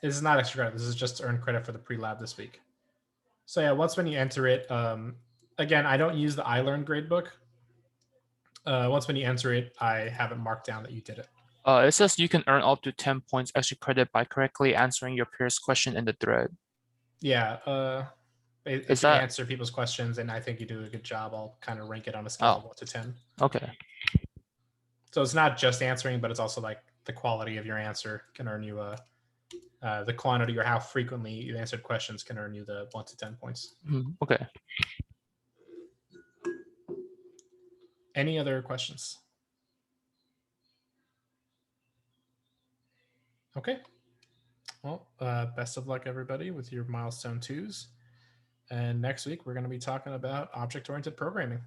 This is not extra credit. This is just to earn credit for the pre-lab this week. So yeah, once when you enter it, again, I don't use the iLearn gradebook. Once when you enter it, I have it marked down that you did it. It says you can earn up to 10 points extra credit by correctly answering your peer's question in the thread. Yeah. If you answer people's questions and I think you do a good job, I'll kind of rank it on a scale of 1 to 10. Okay. So it's not just answering, but it's also like the quality of your answer can earn you the quantity or how frequently you answered questions can earn you the 1 to 10 points. Okay. Any other questions? Okay. Well, best of luck, everybody, with your milestone 2s. And next week, we're going to be talking about object-oriented programming.